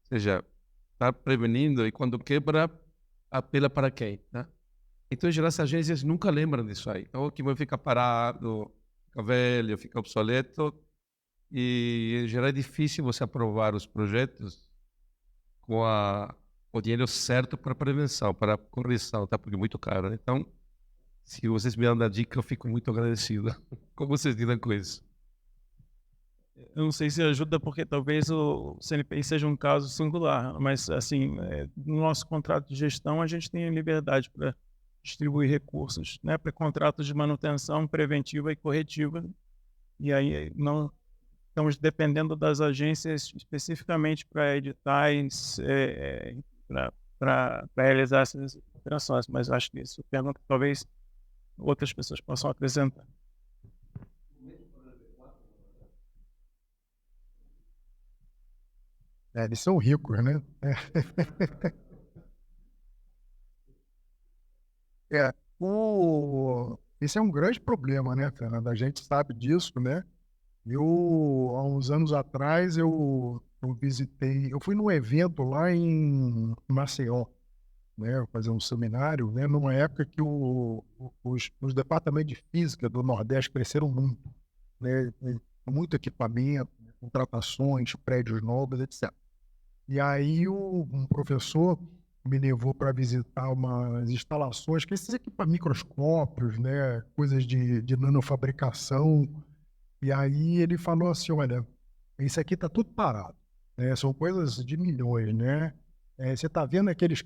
[SPEAKER 8] seja, está prevenindo e quando quebra, apela para quem, né? Então, em geral, as agências nunca lembram disso aí. Então, o que vai ficar parado, fica velho, fica obsoleto, e em geral é difícil você aprovar os projetos com o dinheiro certo para prevenção, para correção, tá? Porque é muito caro, né? Então, se vocês me dão a dica, eu fico muito agradecido. Como vocês lidam com isso?
[SPEAKER 5] Eu não sei se ajuda porque talvez o CNPI seja um caso singular, mas assim, no nosso contrato de gestão a gente tem liberdade para distribuir recursos, né, para contratos de manutenção preventiva e corretiva, e aí não estamos dependendo das agências especificamente para editais, para realizar essas operações, mas acho que isso é pergunta que talvez outras pessoas possam acrescentar.
[SPEAKER 4] Eles são ricos, né? Esse é um grande problema, né, Fernando? A gente sabe disso, né? Há uns anos atrás, eu fui num evento lá em Maceió, né, fazer um seminário, né, numa época que os departamentos de física do Nordeste cresceram muito, né, muito equipamento, contratações, prédios novos, etc. E aí um professor me levou para visitar umas instalações, que esses microscópios, né, coisas de nanofabricação. E aí ele falou assim, olha, isso aqui está tudo parado, né? São coisas de milhões, né? Você está vendo aqueles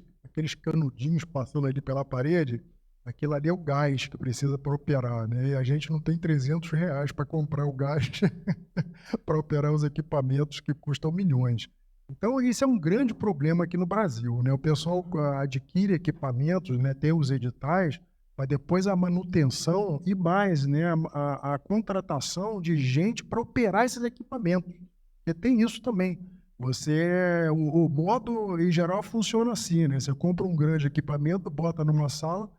[SPEAKER 4] canudinhos passando ali pela parede? Aquilo ali é o gás que precisa para operar, né? E a gente não tem R$300 para comprar o gás para operar os equipamentos que custam milhões. Então, isso é um grande problema aqui no Brasil, né? O pessoal adquire equipamentos, né? Tem os editais, mas depois a manutenção e mais, né? A contratação de gente para operar esses equipamentos. Porque tem isso também. O modo, em geral, funciona assim, né? Você compra um grande equipamento, bota numa sala,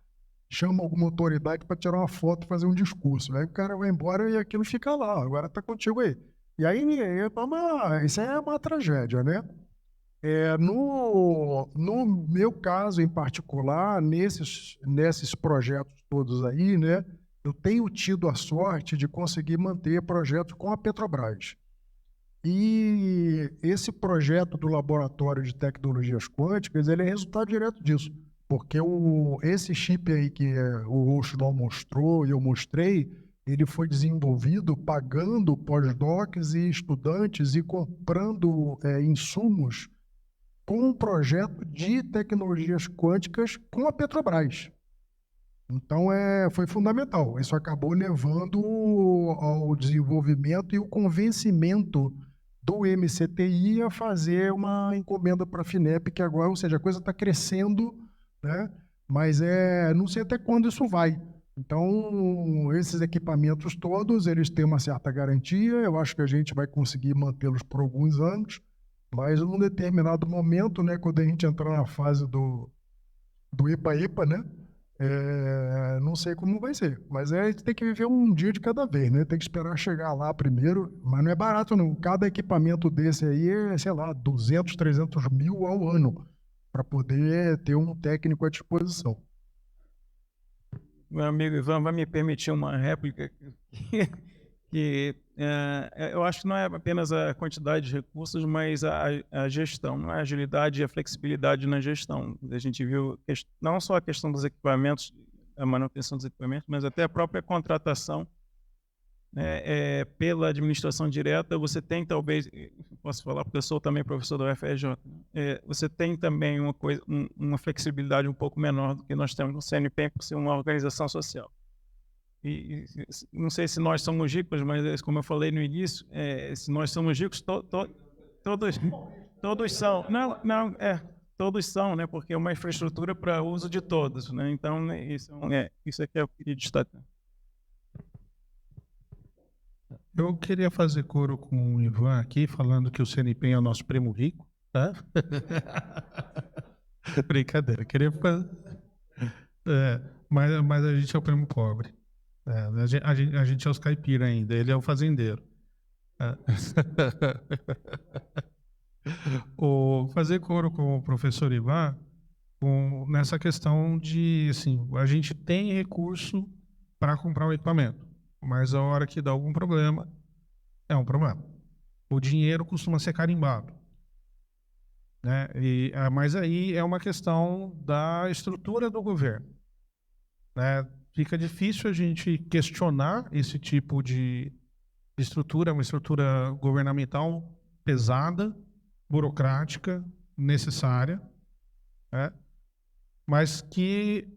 [SPEAKER 4] chama alguma autoridade para tirar uma foto e fazer um discurso. Aí o cara vai embora e aquilo fica lá. Agora está contigo aí. E aí, isso é uma tragédia, né? No meu caso em particular, nesses projetos todos aí, né, eu tenho tido a sorte de conseguir manter projetos com a Petrobras. E esse projeto do Laboratório de Tecnologias Quânticas, ele é resultado direto disso. Porque esse chip aí que o Roxinol mostrou e eu mostrei, ele foi desenvolvido pagando pós-docs e estudantes e comprando insumos com um projeto de tecnologias quânticas com a Petrobras. Então, foi fundamental. Isso acabou levando ao desenvolvimento e o convencimento do MCTI a fazer uma encomenda para a FINEP, que agora, ou seja, a coisa está crescendo, né? Mas não sei até quando isso vai. Então, esses equipamentos todos, eles têm uma certa garantia. Eu acho que a gente vai conseguir mantê-los por alguns anos. Mas num determinado momento, né, quando a gente entrar na fase do IPA-IPA, né, não sei como vai ser. Mas a gente tem que viver um dia de cada vez, né? Tem que esperar chegar lá primeiro. Mas não é barato, não. Cada equipamento desse aí é, sei lá, 200, 300 mil ao ano para poder ter um técnico à disposição.
[SPEAKER 5] Meu amigo Ivan vai me permitir uma réplica que eu acho que não é apenas a quantidade de recursos, mas a gestão, não é? A agilidade e a flexibilidade na gestão. A gente viu não só a questão dos equipamentos, a manutenção dos equipamentos, mas até a própria contratação, né? Pela administração direta. Você tem, talvez, posso falar porque eu sou também professor da UFRJ, você tem também uma flexibilidade um pouco menor do que nós temos no CNPq, por ser uma organização social. E não sei se nós somos ricos, mas como eu falei no início, se nós somos ricos, todos são. Todos são, né? Porque é uma infraestrutura para uso de todos, né? Então, isso é que eu queria destacar.
[SPEAKER 6] Eu queria fazer coro com o Ivan aqui, falando que o CNPq é o nosso primo rico, tá? Brincadeira, queria fazer... mas a gente é o primo pobre. A gente é os caipira ainda, ele é o fazendeiro. Fazer coro com o professor Ivan nessa questão de, assim, a gente tem recurso para comprar um equipamento, mas a hora que dá algum problema, é um problema. O dinheiro costuma ser carimbado, né? Mas aí é uma questão da estrutura do governo, né? Fica difícil a gente questionar esse tipo de estrutura, uma estrutura governamental pesada, burocrática, necessária, né? Mas que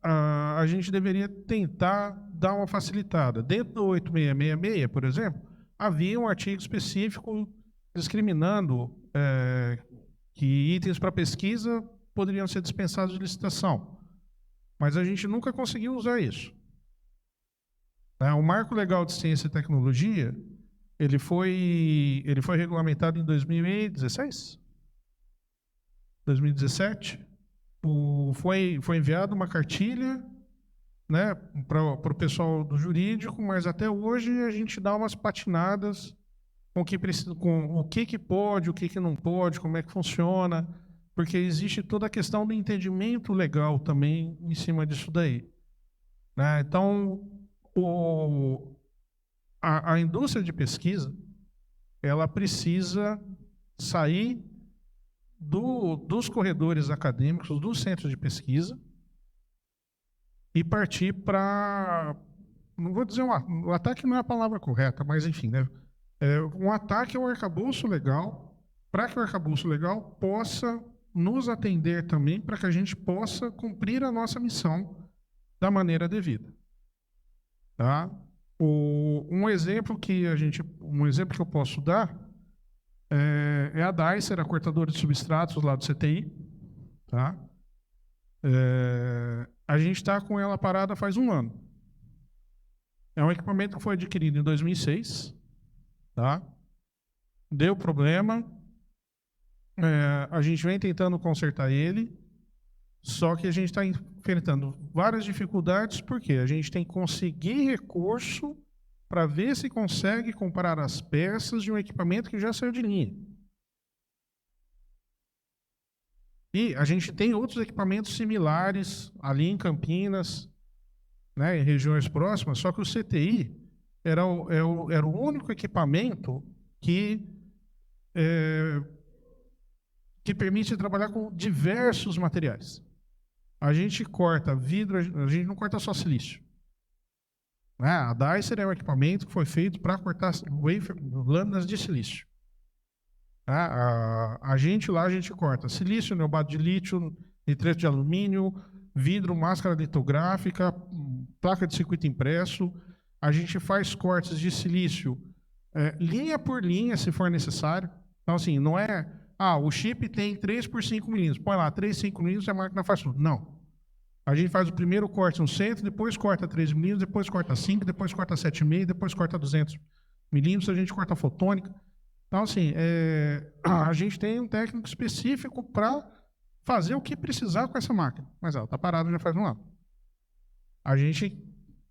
[SPEAKER 6] a gente deveria tentar dar uma facilitada. Dentro do 8666, por exemplo, havia um artigo específico discriminando que itens para pesquisa poderiam ser dispensados de licitação. Mas a gente nunca conseguiu usar isso. O Marco Legal de Ciência e Tecnologia, ele foi regulamentado em 2016? 2017? Foi enviada uma cartilha, né, para o pessoal do jurídico, mas até hoje a gente dá umas patinadas com o que pode, o que não pode, como é que funciona, porque existe toda a questão do entendimento legal também em cima disso daí. Né? Então, a indústria de pesquisa, ela precisa sair dos corredores acadêmicos, dos centros de pesquisa, e partir para, não vou dizer o ataque não é a palavra correta, mas enfim, né? Um ataque ao arcabouço legal, para que o arcabouço legal possa nos atender também, para que a gente possa cumprir a nossa missão da maneira devida. Tá? Um exemplo que eu posso dar é a Dicer, a cortadora de substratos lá do CTI. Tá? A gente está com ela parada faz 1 ano. É um equipamento que foi adquirido em 2006. Tá? Deu problema. A gente vem tentando consertar ele. Só que a gente está enfrentando várias dificuldades, porque a gente tem que conseguir recurso para ver se consegue comprar as peças de um equipamento que já saiu de linha. E a gente tem outros equipamentos similares ali em Campinas, né, em regiões próximas, só que o CTI era o único equipamento que permite trabalhar com diversos materiais. A gente corta vidro, a gente não corta só silício. A Dicer é um equipamento que foi feito para cortar lâminas de silício. A gente corta silício, neobato de lítio, nitreto de alumínio, vidro, máscara litográfica, placa de circuito impresso. A gente faz cortes de silício linha por linha, se for necessário. Então, assim, não é... o chip tem 3 por 5 milímetros. Põe lá, 3, 5 milímetros, a máquina faz tudo. Não. A gente faz o primeiro corte no centro, depois corta 3 milímetros, depois corta 5, depois corta 7,5, depois corta 200 milímetros, a gente corta fotônica. Então, assim, a gente tem um técnico específico para fazer o que precisar com essa máquina. Mas ela está parada já faz 1 ano. A gente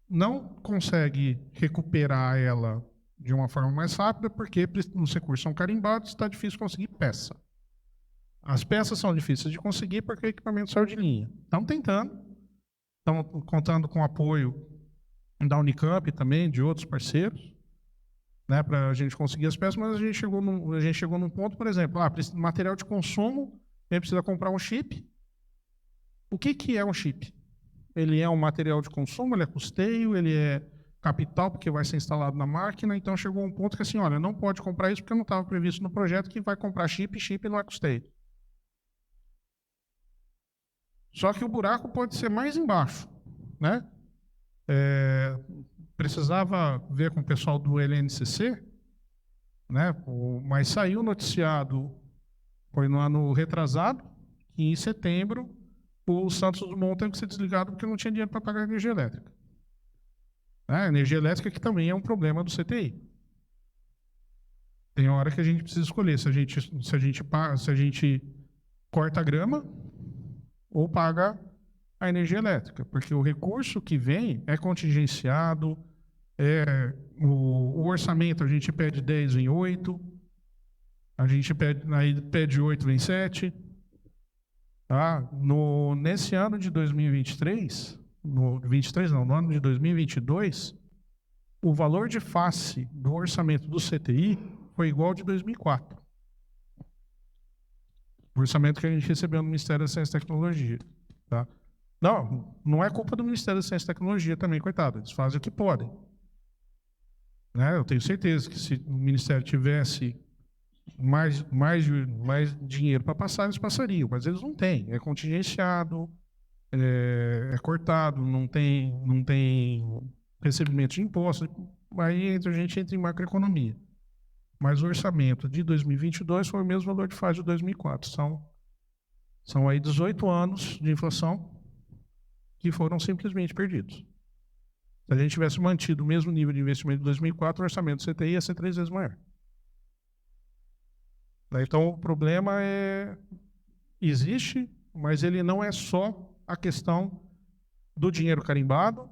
[SPEAKER 6] não consegue recuperar ela de uma forma mais rápida, porque os recursos são carimbados, está difícil conseguir peça. As peças são difíceis de conseguir porque o equipamento saiu de linha. Estamos tentando, estamos contando com o apoio da Unicamp também, de outros parceiros, né, para a gente conseguir as peças, mas a gente chegou num ponto, por exemplo, material de consumo, a gente precisa comprar um chip. O que é um chip? Ele é um material de consumo, ele é custeio, ele é capital, porque vai ser instalado na máquina. Então chegou um ponto que assim, olha, não pode comprar isso porque não estava previsto no projeto que vai comprar chip não é custeio. Só que o buraco pode ser mais embaixo, né? Precisava ver com o pessoal do LNCC, né? Mas saiu noticiado, foi no ano retrasado, que em setembro o Santos Dumont teve que ser desligado porque não tinha dinheiro para pagar a energia elétrica. A energia elétrica que também é um problema do CTI. Tem hora que a gente precisa escolher se a gente corta a grama ou paga a energia elétrica, porque o recurso que vem é contingenciado, o orçamento a gente pede 10, vem 8, a gente pede 8, vem 7. Tá? Nesse ano de 2023, no ano de 2022, o valor de face do orçamento do CTI foi igual ao de 2004. O orçamento que a gente recebeu no Ministério da Ciência e Tecnologia. Tá? Não é culpa do Ministério da Ciência e Tecnologia também, coitado. Eles fazem o que podem. Né? Eu tenho certeza que se o Ministério tivesse mais dinheiro para passar, eles passariam. Mas eles não têm. É contingenciado, é cortado, não tem recebimento de impostos, aí a gente entra em macroeconomia. Mas o orçamento de 2022 foi o mesmo valor de fase de 2004. São aí 18 anos de inflação que foram simplesmente perdidos. Se a gente tivesse mantido o mesmo nível de investimento de 2004, o orçamento do CTI ia ser 3 vezes maior. Então, o problema existe, mas ele não é só a questão do dinheiro carimbado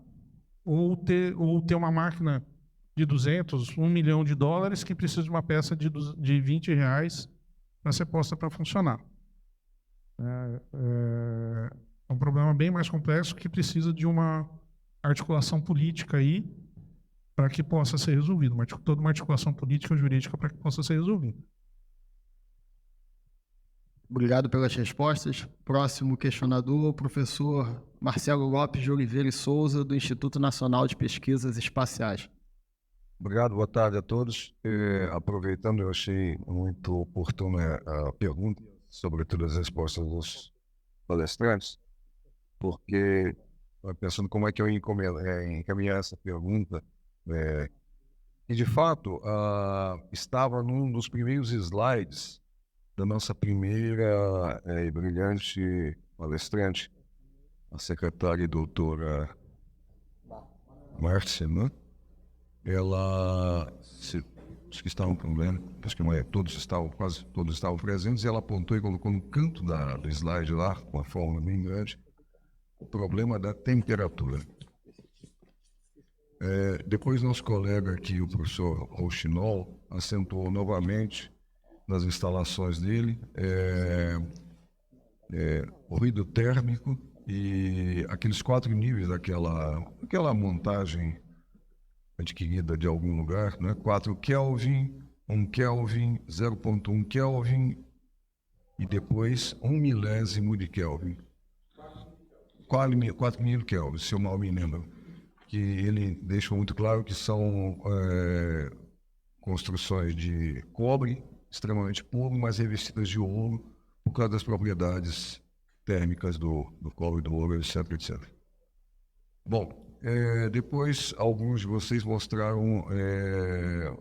[SPEAKER 6] ou ter uma máquina de 200, $1 milhão que precisa de uma peça de R$20 para ser posta para funcionar. É um problema bem mais complexo que precisa de uma articulação política aí para que possa ser resolvido. Toda uma articulação política e jurídica para que possa ser resolvido.
[SPEAKER 1] Obrigado pelas respostas. Próximo questionador, o professor Marcelo Lopes de Oliveira e Souza, do Instituto Nacional de Pesquisas Espaciais.
[SPEAKER 9] Obrigado, boa tarde a todos. Aproveitando, eu achei muito oportuna a pergunta, sobretudo as respostas dos palestrantes, porque pensando como é que eu encaminhar essa pergunta, e de fato estava num dos primeiros slides da nossa primeira e brilhante palestrante, a secretária e doutora Márcia, né? Ela, acho que estava um problema, acho que quase todos estavam presentes, e ela apontou e colocou no canto do slide lá, com uma forma bem grande, o problema da temperatura. Depois nosso colega aqui, o professor Rouxinol, acentuou novamente nas instalações dele o ruído térmico e aqueles 4 níveis daquela montagem adquirida de algum lugar, né? 4 Kelvin, 1 Kelvin, 0.1 Kelvin e depois 1 milésimo de Kelvin. 4.000 Kelvin, se eu mal me lembro. Que ele deixou muito claro que são construções de cobre, extremamente puro, mas revestidas de ouro, por causa das propriedades térmicas do cobre, do ouro, etc, etc. Bom, depois alguns de vocês mostraram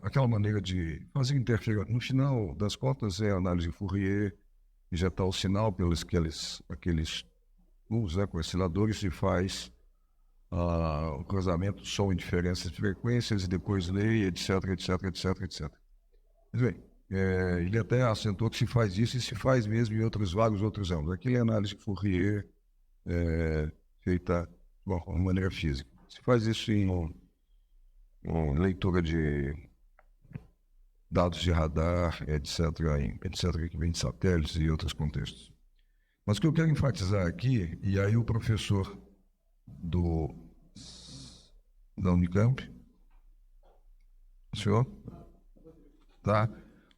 [SPEAKER 9] aquela maneira de fazer interferência. No final das contas, é a análise de Fourier, injetar o sinal pelos aqueles tubos, com osciladores, e faz o cruzamento, som e diferenças de frequências, e depois lei, etc, etc, etc, etc. Mas bem, ele até acentuou que se faz isso e se faz mesmo em vários outros anos. Aquilo é análise de Fourier feita de uma maneira física. Se faz isso em leitura de dados de radar, etc, que vem de satélites e outros contextos. Mas o que eu quero enfatizar aqui, e aí o professor da Unicamp, o senhor, tá?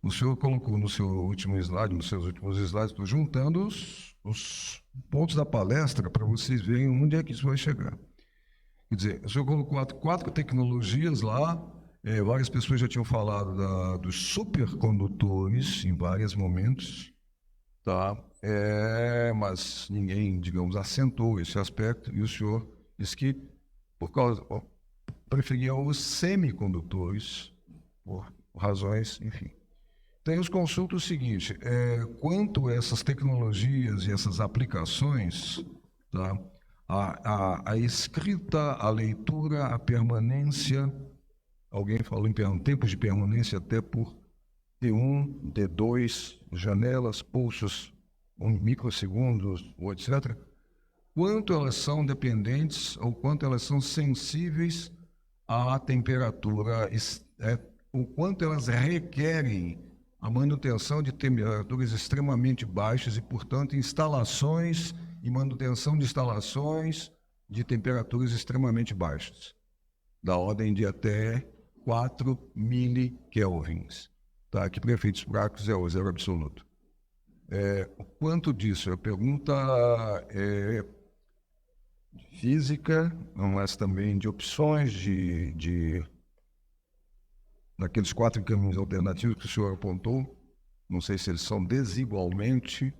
[SPEAKER 9] O senhor colocou no seu último slide, nos seus últimos slides, estou juntando os pontos da palestra para vocês verem onde é que isso vai chegar. Quer dizer, o senhor colocou 4 tecnologias lá, várias pessoas já tinham falado dos supercondutores em vários momentos, tá? Mas ninguém, digamos, acentuou esse aspecto, e o senhor disse que preferia os semicondutores, por razões, enfim. Então, eu os consulto o seguinte, quanto a essas tecnologias e essas aplicações, tá? A escrita, a leitura, a permanência, alguém falou em tempos de permanência até por T1, T2, janelas, pulsos, microsegundos, etc. Quanto elas são dependentes ou quanto elas são sensíveis à temperatura, o quanto elas requerem a manutenção de temperaturas extremamente baixas e, portanto, instalações e manutenção de instalações de temperaturas extremamente baixas, da ordem de até 4 milikelvins, tá? Que para efeitos práticos é o zero absoluto. O quanto disso? A pergunta é física, mas também de opções daqueles 4 caminhos alternativos que o senhor apontou. Não sei se eles são desigualmente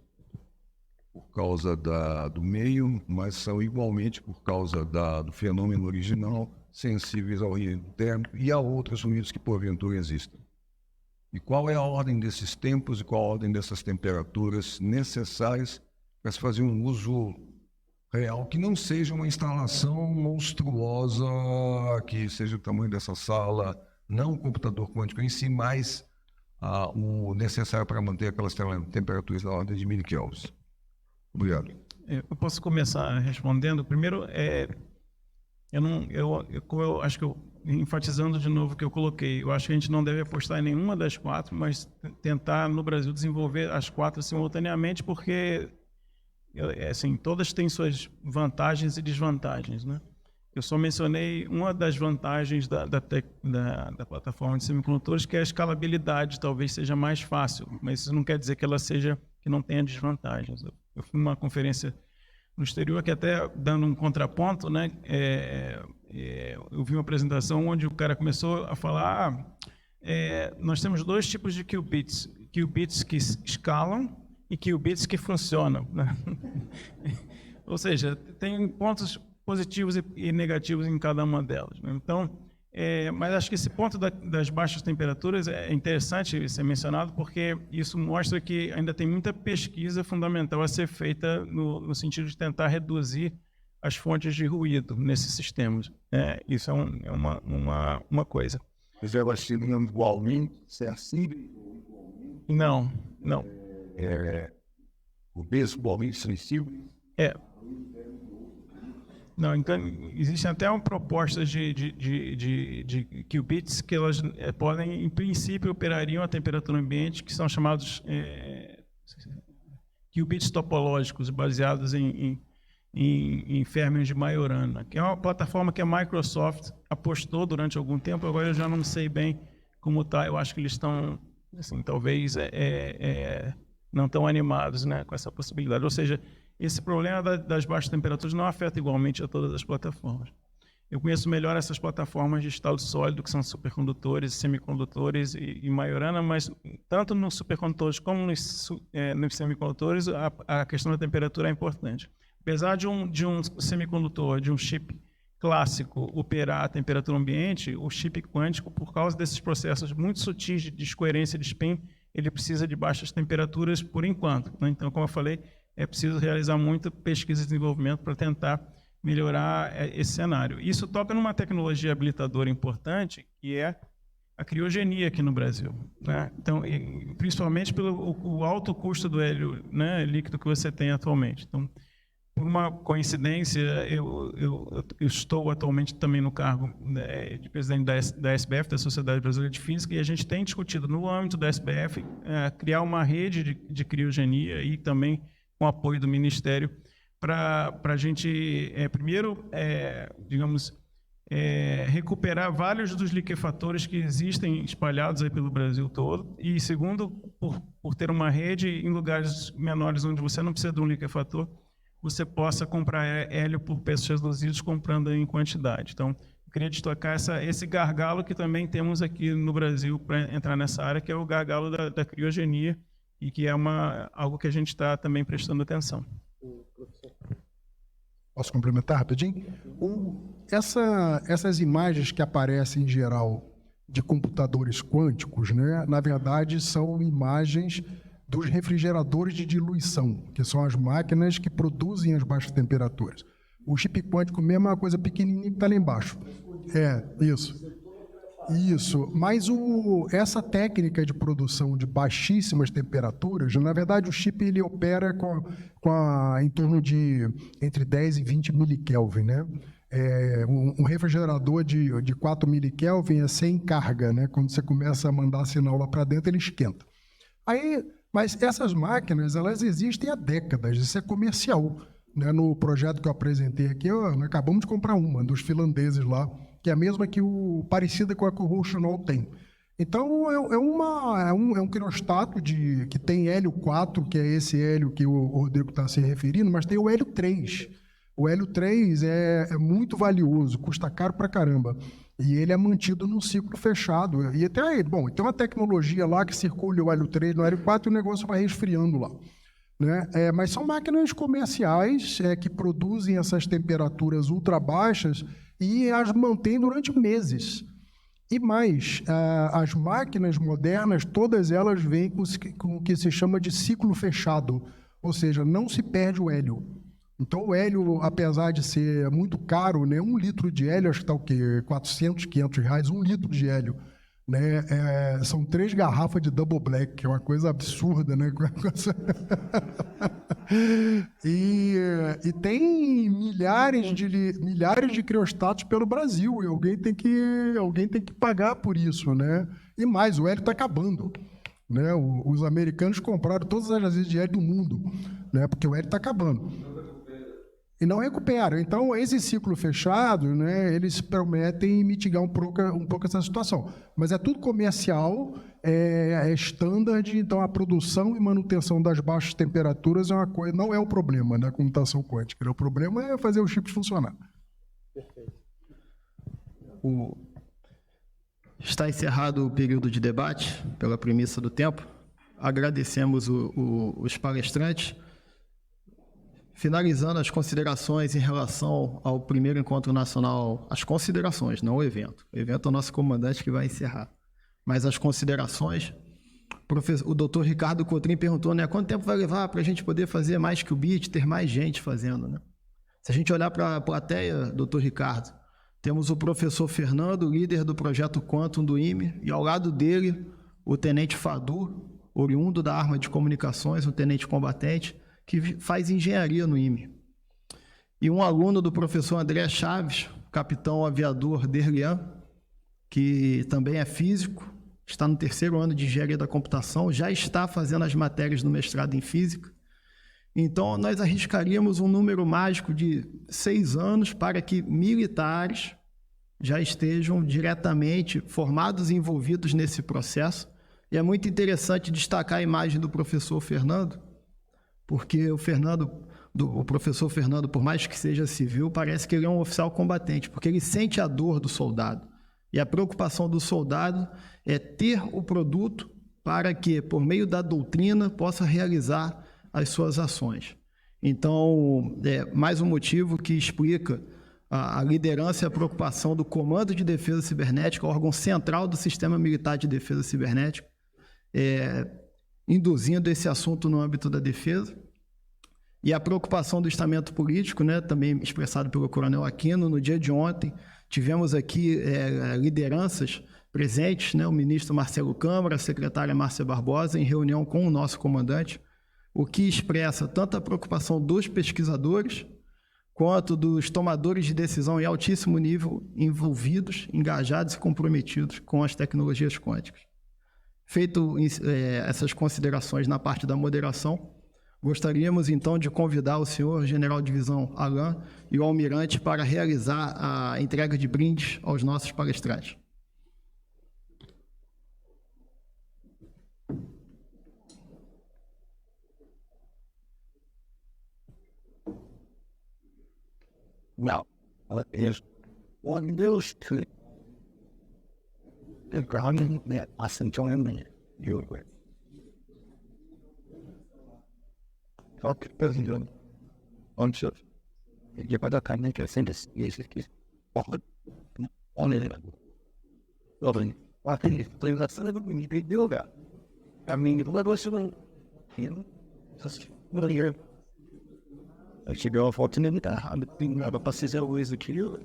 [SPEAKER 9] por causa do meio, mas são igualmente por causa do fenômeno original, sensíveis ao ruído térmico e a outros ruídos que porventura existem. E qual é a ordem desses tempos e qual a ordem dessas temperaturas necessárias para se fazer um uso real, que não seja uma instalação monstruosa, que seja o tamanho dessa sala, não o computador quântico em si, mas o necessário para manter aquelas temperaturas na ordem de 1000 kelvins. Obrigado.
[SPEAKER 5] Eu posso começar respondendo. Primeiro, eu acho que enfatizando de novo o que eu coloquei, eu acho que a gente não deve apostar em nenhuma das 4, mas tentar no Brasil desenvolver as 4 simultaneamente, porque assim, todas têm suas vantagens e desvantagens, né? Eu só mencionei uma das vantagens da plataforma de semicondutores, que é a escalabilidade, talvez seja mais fácil, mas isso não quer dizer que que não tenha desvantagens. Eu fui numa conferência no exterior que até dando um contraponto, né? Eu vi uma apresentação onde o cara começou a falar, nós temos 2 tipos de qubits que escalam e qubits que funcionam, né? Ou seja, tem pontos positivos e negativos em cada uma delas, né? Então, mas acho que esse ponto das baixas temperaturas é interessante ser mencionado, porque isso mostra que ainda tem muita pesquisa fundamental a ser feita no sentido de tentar reduzir as fontes de ruído nesses sistemas. Isso é uma coisa.
[SPEAKER 9] Mas elas seriam igualmente sensíveis?
[SPEAKER 5] Não.
[SPEAKER 9] O mesmo igualmente sensível?
[SPEAKER 5] Não, então, existem até propostas de qubits que elas podem, em princípio, operariam a temperatura ambiente, que são chamados qubits topológicos, baseados em Fermi de Majorana, que é uma plataforma que a Microsoft apostou durante algum tempo. Agora eu já não sei bem como está. Eu acho que eles estão, assim, talvez não tão animados, né, com essa possibilidade. Ou seja, esse problema das baixas temperaturas não afeta igualmente a todas as plataformas. Eu conheço melhor essas plataformas de estado sólido, que são supercondutores, semicondutores e Majorana, mas tanto nos supercondutores como nos semicondutores, a questão da temperatura é importante. Apesar de um semicondutor, de um chip clássico operar a temperatura ambiente, o chip quântico, por causa desses processos muito sutis de descoerência de spin, ele precisa de baixas temperaturas por enquanto, né? Então, como eu falei, é preciso realizar muita pesquisa e desenvolvimento para tentar melhorar esse cenário. Isso toca numa tecnologia habilitadora importante, que é a criogenia aqui no Brasil, né? Então, principalmente pelo o alto custo do hélio, né, líquido que você tem atualmente. Então, por uma coincidência, eu estou atualmente também no cargo de presidente da SBF, da Sociedade Brasileira de Física, e a gente tem discutido no âmbito da SBF criar uma rede de criogenia e também com apoio do Ministério, para a gente, primeiro, recuperar vários dos liquefatores que existem espalhados aí pelo Brasil todo, e segundo, por ter uma rede em lugares menores onde você não precisa de um liquefator, você possa comprar hélio por preços reduzidos comprando em quantidade. Então, eu queria destacar esse gargalo que também temos aqui no Brasil para entrar nessa área, que é o gargalo da criogenia, e que é algo que a gente está também prestando atenção.
[SPEAKER 4] Posso complementar rapidinho? Essas imagens que aparecem em geral de computadores quânticos, né, na verdade são imagens dos refrigeradores de diluição, que são as máquinas que produzem as baixas temperaturas. O chip quântico mesmo é uma coisa pequenininha que está lá embaixo. Isso, mas essa técnica de produção de baixíssimas temperaturas, na verdade o chip ele opera em torno de entre 10 e 20 milikelvin, né? Um refrigerador de 4 milikelvin é sem carga, né? Quando você começa a mandar sinal lá para dentro, ele esquenta. Mas essas máquinas, elas existem há décadas, isso é comercial, né? No projeto que eu apresentei aqui, nós acabamos de comprar uma dos finlandeses lá, que é a mesma parecida com a que o Rouxinol tem. Então, é um criostato que tem hélio 4, que é esse hélio que o Rodrigo está se referindo, mas tem o hélio 3. O hélio 3 é muito valioso, custa caro pra caramba. E ele é mantido num ciclo fechado. E até, tem uma tecnologia lá que circula o hélio 3 no hélio 4 e o negócio vai resfriando lá. né? Mas são máquinas comerciais que produzem essas temperaturas ultra baixas e as mantêm durante meses. E mais, as máquinas modernas, todas elas vêm com o que se chama de ciclo fechado, ou seja, não se perde o hélio. Então, o hélio, apesar de ser muito caro, né, 1 litro de hélio, acho que está o quê? 400, 500 reais, 1 litro de hélio. Né? São 3 garrafas de Double Black, que é uma coisa absurda, né? E tem milhares de criostatos pelo Brasil, e alguém tem que pagar por isso, né? E mais, o hélio está acabando. Né? Os americanos compraram todas as agências de hélio do mundo, né? Porque o hélio está acabando. E não recuperam. Então, esse ciclo fechado, né, eles prometem mitigar um pouco essa situação. Mas é tudo comercial, é standard, então a produção e manutenção das baixas temperaturas é uma coisa, não é o problema da computação quântica. O problema é fazer os chips funcionar.
[SPEAKER 1] Perfeito. Está encerrado o período de debate, pela premissa do tempo. Agradecemos os palestrantes. Finalizando as considerações em relação ao primeiro encontro nacional, as considerações, não o evento. O evento é o nosso comandante que vai encerrar. Mas as considerações, o doutor Ricardo Cotrim perguntou, né, quanto tempo vai levar para a gente poder fazer mais que o BIT, ter mais gente fazendo, né? Se a gente olhar para a plateia, doutor Ricardo, temos o professor Fernando, líder do projeto Quantum do IME, e ao lado dele, o tenente Fadu, oriundo da arma de comunicações, um tenente combatente, que faz engenharia no IME. E um aluno do professor André Chaves, capitão aviador Derlian, que também é físico, está no 3º ano de engenharia da computação, já está fazendo as matérias no mestrado em física. Então, nós arriscaríamos um número mágico de 6 anos para que militares já estejam diretamente formados e envolvidos nesse processo. E é muito interessante destacar a imagem do professor Fernando, porque o professor Fernando, por mais que seja civil, parece que ele é um oficial combatente, porque ele sente a dor do soldado. E a preocupação do soldado é ter o produto para que, por meio da doutrina, possa realizar as suas ações. Então, é mais um motivo que explica a liderança e a preocupação do Comando de Defesa Cibernética, órgão central do Sistema Militar de Defesa Cibernética, induzindo esse assunto no âmbito da defesa, e a preocupação do estamento político, né, também expressado pelo Coronel Aquino. No dia de ontem, tivemos aqui lideranças presentes, né, o ministro Marcelo Câmara, a secretária Márcia Barbosa, em reunião com o nosso comandante, o que expressa tanto a preocupação dos pesquisadores, quanto dos tomadores de decisão em altíssimo nível, envolvidos, engajados e comprometidos com as tecnologias quânticas. Feito essas considerações na parte da moderação, gostaríamos então de convidar o senhor General de Divisão Alain e o almirante para realizar a entrega de brindes aos nossos palestrantes.
[SPEAKER 10] Well, there's one news to it. The ground that I sent to him and you with. Okay, President. On sure. You got that kind of sentence. Yes, yes. On it. Well, I think it's clear that's something we need to do about. I mean, what was it? Just what here. I should go fortunate. I'm thinking about passes always a kill.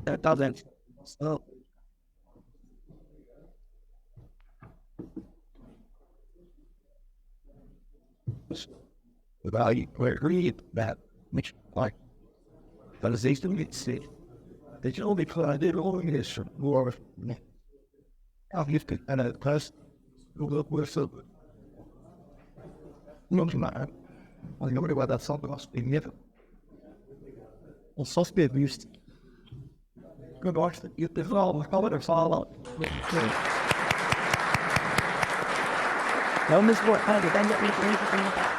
[SPEAKER 10] That doesn't. So. Without read that much like but as they still get sick. They should only try their own history more how you can and a class look with so good. No man. I know about that song must be never. Well suspect used good watch that you the all the fall out. No miss what kind of that.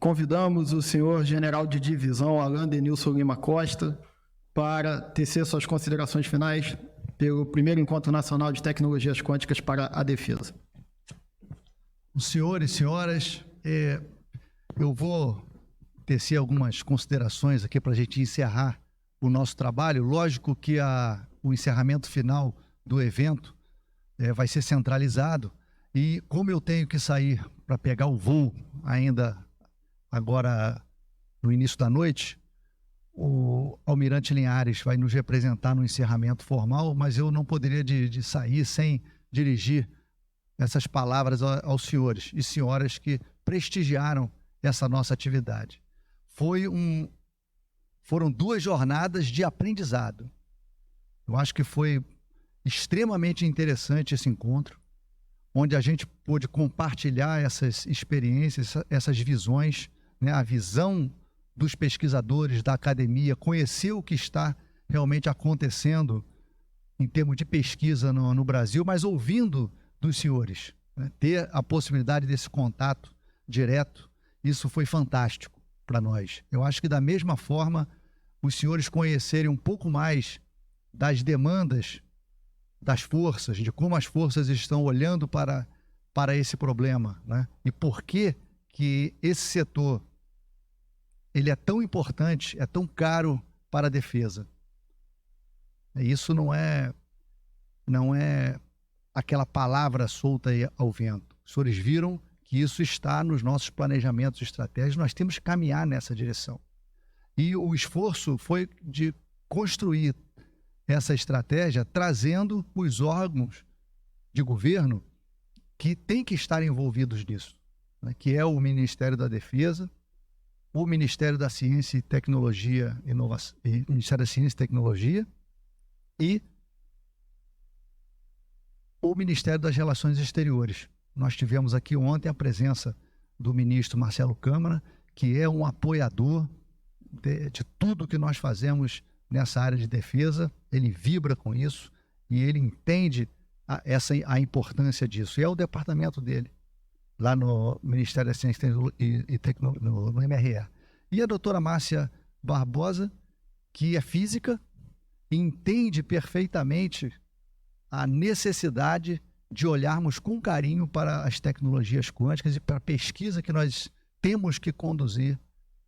[SPEAKER 1] Convidamos o senhor General de Divisão Alain Denilson Lima Costa para tecer suas considerações finais. pelo primeiro Encontro Nacional de Tecnologias Quânticas para a Defesa.
[SPEAKER 11] Senhores e senhoras, eu vou tecer algumas considerações aqui para a gente encerrar o nosso trabalho. Lógico que o encerramento final do evento vai ser centralizado, e como eu tenho que sair para pegar o voo ainda agora no início da noite, o Almirante Linhares vai nos representar no encerramento formal, mas eu não poderia de sair sem dirigir essas palavras aos senhores e senhoras que prestigiaram essa nossa atividade. Foram 2 jornadas de aprendizado. Eu acho que foi extremamente interessante esse encontro, onde a gente pôde compartilhar essas experiências, essas visões, né? A visão dos pesquisadores, da academia, conhecer o que está realmente acontecendo em termos de pesquisa no Brasil, mas ouvindo dos senhores, né? Ter a possibilidade desse contato direto, isso foi fantástico para nós. Eu acho que da mesma forma, os senhores conhecerem um pouco mais das demandas das forças, de como as forças estão olhando para esse problema, né? E por que esse setor ele é tão importante, é tão caro para a defesa. Isso não é aquela palavra solta aí ao vento. Os senhores viram que isso está nos nossos planejamentos estratégicos, nós temos que caminhar nessa direção. E o esforço foi de construir essa estratégia trazendo os órgãos de governo que têm que estar envolvidos nisso, né? Que é o Ministério da Defesa, o Ministério da Ciência e Tecnologia, Ministério da Ciência e Tecnologia e o Ministério das Relações Exteriores. Nós tivemos aqui ontem a presença do ministro Marcelo Câmara, que é um apoiador de tudo que nós fazemos nessa área de defesa. Ele vibra com isso e ele entende a importância disso. E é o departamento dele, lá no Ministério da Ciência e Tecnologia, no MRE. E a doutora Márcia Barbosa, que é física, entende perfeitamente a necessidade de olharmos com carinho para as tecnologias quânticas e para a pesquisa que nós temos que conduzir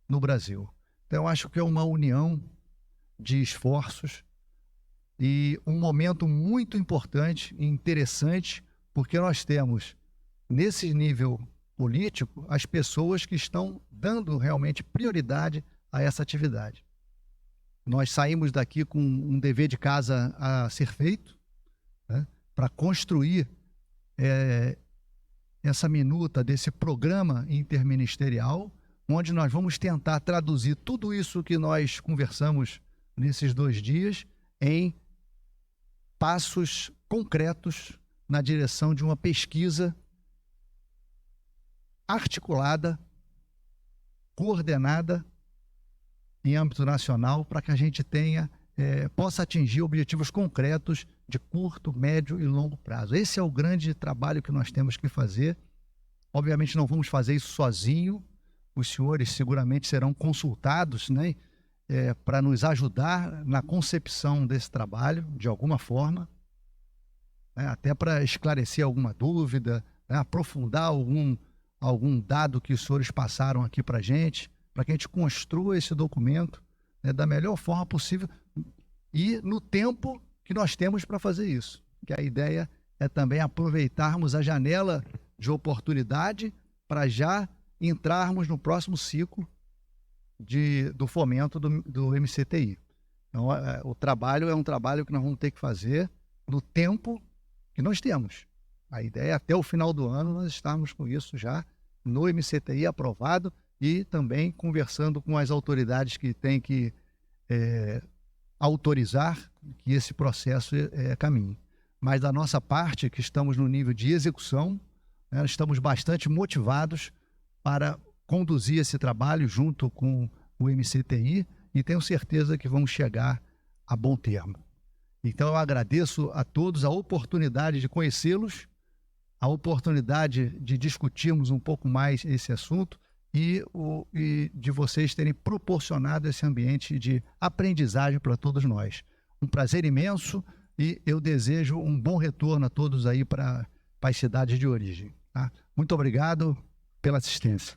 [SPEAKER 11] no Brasil. Então, eu acho que é uma união de esforços e um momento muito importante e interessante, porque nós temos, nesse nível político, as pessoas que estão dando realmente prioridade a essa atividade. Nós saímos daqui com um dever de casa a ser feito, né, para construir essa minuta desse programa interministerial, onde nós vamos tentar traduzir tudo isso que nós conversamos nesses 2 dias em passos concretos na direção de uma pesquisa articulada, coordenada em âmbito nacional, para que a gente possa atingir objetivos concretos de curto, médio e longo prazo. Esse é o grande trabalho que nós temos que fazer. Obviamente não vamos fazer isso sozinho. Os senhores seguramente serão consultados, né, para nos ajudar na concepção desse trabalho, de alguma forma, né, até para esclarecer alguma dúvida, né, aprofundar algum dado que os senhores passaram aqui para a gente, para que a gente construa esse documento, né, da melhor forma possível e no tempo que nós temos para fazer isso. Que a ideia é também aproveitarmos a janela de oportunidade para já entrarmos no próximo ciclo do fomento do MCTI. Então, o trabalho é um trabalho que nós vamos ter que fazer no tempo que nós temos. A ideia é até o final do ano nós estarmos com isso já no MCTI aprovado e também conversando com as autoridades que têm que autorizar que esse processo caminhe. Mas da nossa parte, que estamos no nível de execução, né, estamos bastante motivados para conduzir esse trabalho junto com o MCTI e tenho certeza que vamos chegar a bom termo. Então eu agradeço a todos a oportunidade de conhecê-los, a oportunidade de discutirmos um pouco mais esse assunto e de vocês terem proporcionado esse ambiente de aprendizagem para todos nós. Um prazer imenso, e eu desejo um bom retorno a todos aí para as cidades de origem. Tá? Muito obrigado pela assistência.